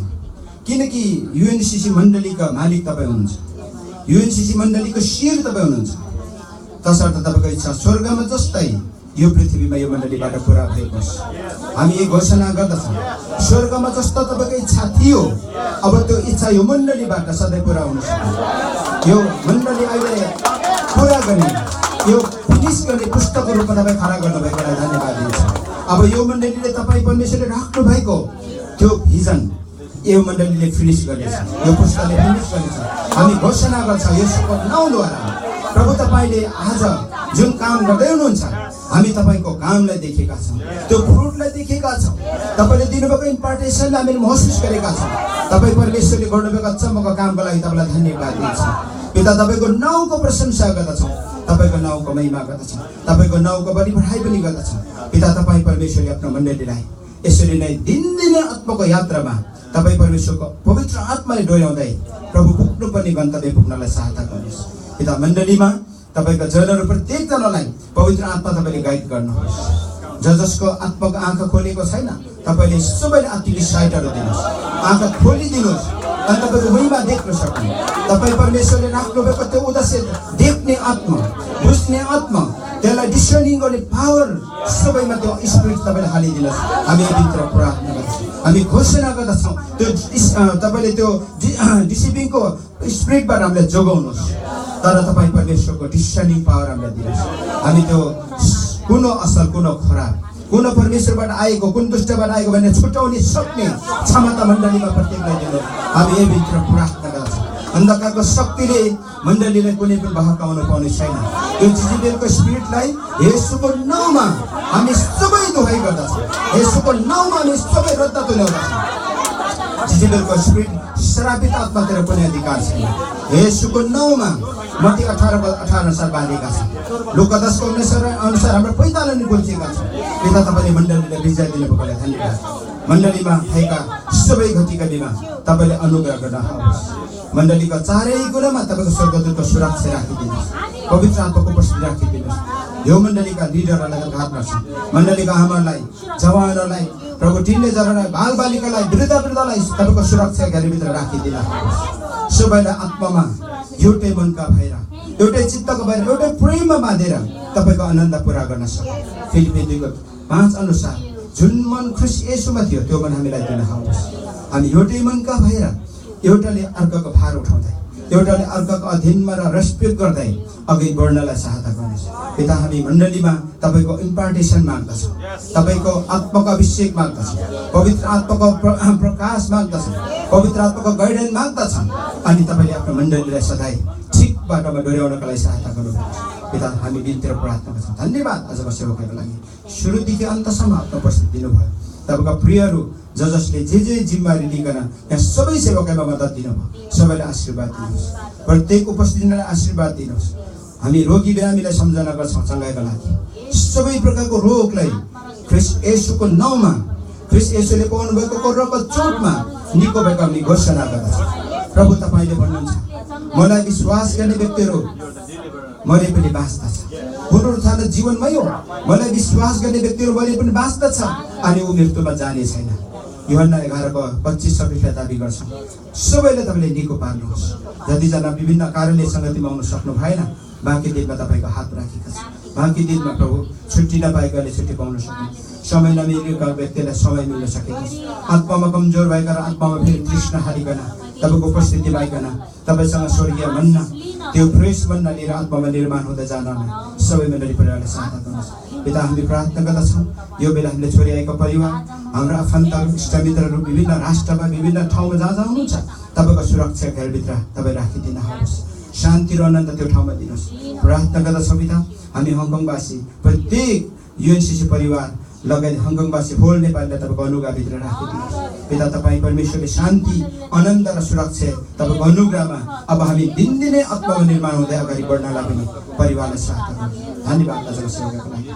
किनकि युएनसीसी मण्डलीका मालिक तपाईँ हुनुहुन्छ, युएनसीसी मण्डलीको शिर तपाईँ हुनुहुन्छ। तसर्थ तपाईँको इच्छा स्वर्गमा जस्तै यो पृथ्वीमा यो मण्डलीबाट पुरा भएको छ। हामी यो घोषणा गर्दछौँ, स्वर्गमा जस्तो तपाईँको इच्छा थियो अब त्यो इच्छा यो मण्डलीबाट सधैँ पुरा हुन सक्छ। यो मण्डली अहिले पुरा गर्ने, यो फिनिस गर्ने पुस्तकको रूपमा तपाईँ खडा गर्नुभएकोलाई धन्यवाद दिन्छ। अब यो मण्डलीले तपाईँ परमेश्वरले राख्नु भएको त्यो भिजन यो मण्डलीले फिनिस गर्नेछ, यो पुस्तकले फिनिस गर्नेछ। हामी घोषणा गर्छौँ यसको नाउँद्वारा प्रभु तपाईँले आज जुन काम गर्दै हुनुहुन्छ हामी तपाईँको कामलाई देखेका छौँ, त्यो फ्रुटलाई देखेका छौँ। तपाईँले दिनुभएको इम्पार्टेसनलाई हामीले महसुस गरेका छौँ। तपाईँ परमेश्वरले गर्नुभएको अचम्मको कामको लागि तपाईँलाई धन्यवाद दिन्छौँ। पिता, तपाईँको नाउँको प्रशंसा गर्दछौँ, तपाईँको नाउँको महिमा गर्दछौँ, तपाईँको नाउँको बढी बढाइ पनि गर्दछौँ। पिता, तपाईँ परमेश्वरले आफ्नो मण्डलीलाई यसरी नै दिनदिनै आत्माको यात्रामा तपाईँ परमेश्वरको पवित्र आत्माले डोर्याउँदै प्रभु पुग्नुपर्ने गन्तव्य पुग्नलाई सहायता गर्नुहोस्। पिता, मण्डलीमा तपाईँका जनहरू प्रत्येकजनालाई पवित्र आत्मा तपाईँले गाइड गर्नुहोस्। जसको आत्माको आँखा खोलेको छैन तपाईँले सबैले आत्मिक साइटहरू दिनुहोस्, आँखा खोलिदिनुहोस् अनि तपाईँको महिमा देख्न सक्नु। तपाईँ परमेश्वरले राख्नुभएको त्यो उद्देश्य देख्ने आत्मा, बुझ्ने आत्मा, त्यसलाई डिसर्निङ गर्ने पावर सबैमा त्यो स्पिरिट तपाईँले हालिदिनुहोस्। हामी भित्र प्रार्थना गर्छौँ, हामी घोषणा गर्दछौँ त्यो तपाईँले त्यो डिसिभिङको स्पिरिटबाट हामीलाई जोगाउनुहोस्। तर तपाईँ परमेश्वरको डिसर्निङ पावर हामीलाई दिनुहोस्। हामी त्यो कुन असल कुन खराब, कुन परमेश्वरबाट आएको कुन दुष्टबाट आएको भनेर छुट्याउने सक्ने क्षमता मण्डलीमा प्रत्येकलाई दिनुहोस्। हामी यही भित्र प्रार्थना गर्छौँ। अन्धकारको शक्तिले मण्डलीलाई कुनै पनि बहकाउन पाउने छैन। यो जिजिबेलको स्पिरिटलाई येशूको नाउँमा हामी सबै दुहाइ गर्दछौँ, येशूको नाउँमा हामी सबै रद्द तुल्याउँदछौँ। जिजिबेलको स्पिरिट श्रापित आत्मातिर कुनै अधिकार छैन। येशूको नाउँमा मत्ती 18:18 अनुसार बाँधेका छन्, लुका 10:19 अनुसार हाम्रो पैतालाले बोल्छेका छन्। पिता, तपाईँले मण्डलीलाई विजय दिनुभएकोलाई धन्यवाद। मण्डलीमा भएका सबै घटिकलीमा तपाईँले अनुग्रह गर्नुहोस्। मण्डलीका चारै कुरामा तपाईँको स्वर्गदूतको सुरक्षा राखिदिनुहोस्, पवित्र आत्माको उपस्थिति राखिदिनुहोस्। यो मण्डलीका लिडरहरूलाई घात गर्छ, मण्डलीका आमालाई, जवानहरूलाई, प्रभु टिनेजरहरूलाई, बालबालिकालाई, वृद्धलाई तपाईँको सुरक्षा घेरभित्र राखिदिनुहोस्। सबैलाई आत्मामा एउटै मनका भएर, एउटै चित्तको भएर, एउटै प्रेममा बाँधेर तपाईँको आनन्द पुरा गर्न सक्छ। फिलिप्पी 2:5 अनुसार जुन मन ख्रिस्ट येशूमा थियो त्यो मन हामीलाई दिनुहोस्। हामी एउटै मनका भएर एउटाले अर्काको भार उठाउँदै, एउटाले अर्काको अधीनमा र रेस्पेक्ट गर्दै अघि बढ्नलाई सहायता गर्नुहोस्। पिता, हामी मण्डलीमा तपाईँको इम्पार्टेसन माग्दछौँ, तपाईँको आत्माको अभिषेक माग्दछौँ, पवित्र आत्माको प्रकाश माग्दछौँ, पवित्र आत्माको गाइडेन्स माग्दछौँ। अनि तपाईँले आफ्नो मण्डलीलाई सधैँ ठिक बाटोमा डोर्याउनका लागि सहायता गर्नुहोस्। पिता, हामी बिन्ती र प्रार्थना गर्छौँ। धन्यवाद आजको सेवाको लागि, सुरुदेखि अन्तसम्म आफ्नो उपस्थिति दिनुभयो। तपाईँका प्रियहरू जसले जे जिम्मेवारी लिइकन यहाँ सबै सेवकमा मद्दत दिनुभयो, सबैलाई आशीर्वाद दिनुहोस्, प्रत्येक उपस्थितिलाई आशीर्वाद दिनुहोस्। हामी रोगी बिरामीलाई सम्झना गर्छौँ चङ्गाइका लागि, सबै प्रकारको रोगलाई ख्रिस्ट येशूको नाउँमा, ख्रिस्ट येशूले पाउनुभएको कोरोनाको चोटमा निको भएको हामी घोषणा गर्दछौँ। प्रभु, तपाईँले भन्नुहुन्छ मलाई विश्वास गर्ने व्यक्तिहरू मरे पनि बाँच्दछ, पुनरुत्थान जीवनमै हो। मलाई विश्वास गर्ने व्यक्तिहरू मरे पनि बाँच्दछ अनि ऊ मृत्युमा जाने छैन। यूहन्ना 11:25-26 दाबी गर्छौँ। सबैले तपाईँले निको पार्नुहोस्। जतिजना विभिन्न कारणले सङ्गतिमा आउन सक्नु भएन, बाँकी दिनमा तपाईँको हात राखेका छ। बाँकी दिनमा प्रभु छुट्टी नपाएकाले छुट्टी पाउन सक्नु, समय नमिलेका व्यक्तिलाई समय मिल्न सकेको छ। आत्मामा कमजोर भएका र आत्मामा फेरि तृष्णा हारिकन तपाईँको उपस्थिति पाइकन तपाईँसँग स्वर्गीय मन्ना त्यो फ्रेस बन्न लिएर आत्मामा निर्माण हुँदै जानमा सबै मण्डली परिवारले सहायता गर्नुहोस्। पिता हामी प्रार्थना गर्दछौँ यो बेला हामीले छोडिआएको परिवार हाम्रो आफन्तहरू इष्टमित्रहरू विभिन्न राष्ट्रमा विभिन्न ठाउँमा जहाँ जहाँ हुनुहुन्छ तपाईँको सुरक्षा घेरभित्र तपाईँ राखिदिनुहोस्। शान्ति र आनन्द त्यो ठाउँमा दिनुहोस्। प्रार्थना गर्दछौँ पिता हामी हङकङवासी प्रत्येक युएनसीसी परिवार लगायत हङकङवासी होल नेपाललाई तपाईँको अनुग्रहभित्र राखिदिनुहोस्। पिता तपाईँ परमेश्वरले शान्ति आनन्द र सुरक्षा तपाईँको अनुग्रहमा अब हामी दिनदिनै आत्मामा निर्माण हुँदै अगाडि बढ्नलाई पनि परिवारलाई सहायता गर्नु। धन्यवाद दाजुको सेवाको लागि।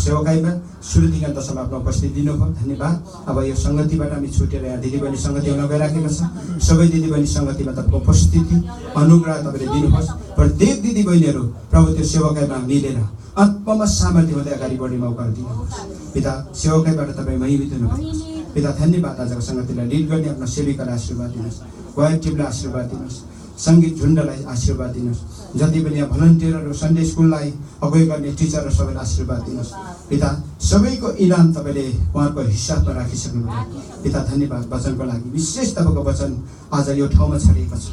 सेवाकाईमा सुरुदेखि अन्तसम्म आफ्नो उपस्थिति दिनुभयो, धन्यवाद। अब यो सङ्गतिबाट हामी छुटेर यहाँ दिदीबहिनी सङ्गति हुन गइराखेको छ। सबै दिदीबहिनी सङ्गतिमा तपाईँको उपस्थिति अनुग्रह तपाईँले दिनुहोस्। प्रत्येक दिदीबहिनीहरू प्रभु त्यो सेवाकाईमा मिलेर आत्मामा सामर्थ्य हुँदै अगाडि बढ्ने मौका दिनुहोस्। पिता सेवाकाईबाट तपाईँ महिमित हुनुभएको पिता धन्यवाद। आजको सङ्गतिलाई लिड गर्ने आफ्नो सेविकालाई आशीर्वाद दिनुहोस्। वाइफ टिमलाई आशीर्वाद दिनुहोस्। सङ्गीत झुन्डलाई आशीर्वाद दिनुहोस्। जति पनि यहाँ भलन्टियरहरू सन्डे स्कुललाई अगुवाई गर्ने टिचर सबैलाई आशीर्वाद दिनुहोस्। पिता सबैको इनाम तपाईँले उहाँको हिसाबमा राखिसक्नुभयो। पिता धन्यवाद वचनको लागि। विशेष तपाईँको वचन आज यो ठाउँमा छरिएको छ,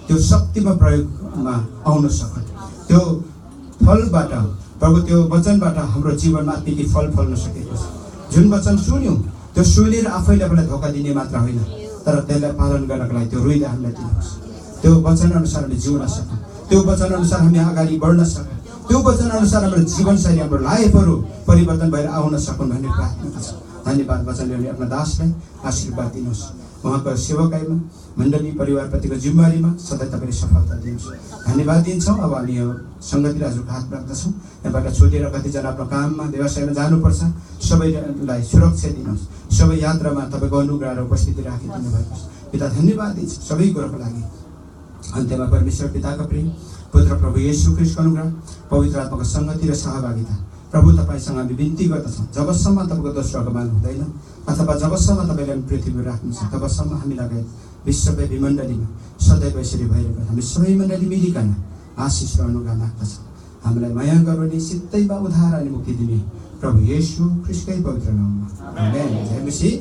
त्यो शक्तिमा प्रयोगमा आउन सकन्। त्यो फलबाट प्रभु त्यो वचनबाट हाम्रो जीवनमा आत्मिक फल फल्न सकेको छ। जुन वचन सुन्यौँ त्यो सुनेर आफैले आफूलाई धोका दिने मात्र होइन, तर त्यसलाई पालन गर्नको लागि त्यो हृदय हामीलाई दिनुहोस्। त्यो वचन अनुसार हामीले जिउन सकौँ, त्यो वचन अनुसार हामी अगाडि बढ्न सकौँ, त्यो वचन अनुसार हाम्रो जीवनशैली हाम्रो लाइफहरू परिवर्तन भएर आउन सकौँ भन्ने प्रार्थना गर्छ। धन्यवाद। वचन ल्याउने आफ्नो दासलाई आशीर्वाद दिनुहोस्। उहाँको सेवाकाईमा मण्डली परिवारप्रतिको जिम्मेवारीमा सधैँ तपाईँले सफलता दिनुहोस्। धन्यवाद दिन्छौँ। अब हामी यो सङ्गतिलाई हजुरको हात राख्दछौँ। यहाँबाट छुटेर कतिजना आफ्नो काममा व्यवसायमा जानुपर्छ, सबैलाई सुरक्षा दिनुहोस्। सबै यात्रामा तपाईँको अनुग्रह र उपस्थिति राखिदिनु भएको छ। पिता धन्यवाद दिन्छ सबै कुरोको लागि। अन्त्यमा परमेश्वर पिताको प्रेम, पुत्र प्रभु येशू ख्रीष्टको अनुग्रह, पवित्र आत्माको सङ्गति र सहभागिता प्रभु तपाईँसँग हामी बिन्ती गर्दछौँ। जबसम्म तपाईँको दोस्रो आगमन हुँदैन अथवा जबसम्म तपाईँले पृथ्वीमा राख्नुहुन्छ तबसम्म हामी लगायत विश्वव्यापी मण्डलीमा सदैव यसरी भइरहेको हामी सबै मण्डली मिलिकन आशिष र अनुग्रह माग्दछौँ। हामीलाई माया गर्ने सित्तैमा उद्धार अनि मुक्ति दिने प्रभु येशू ख्रीष्टकै पवित्र नाममा आमेन। जय मसीह।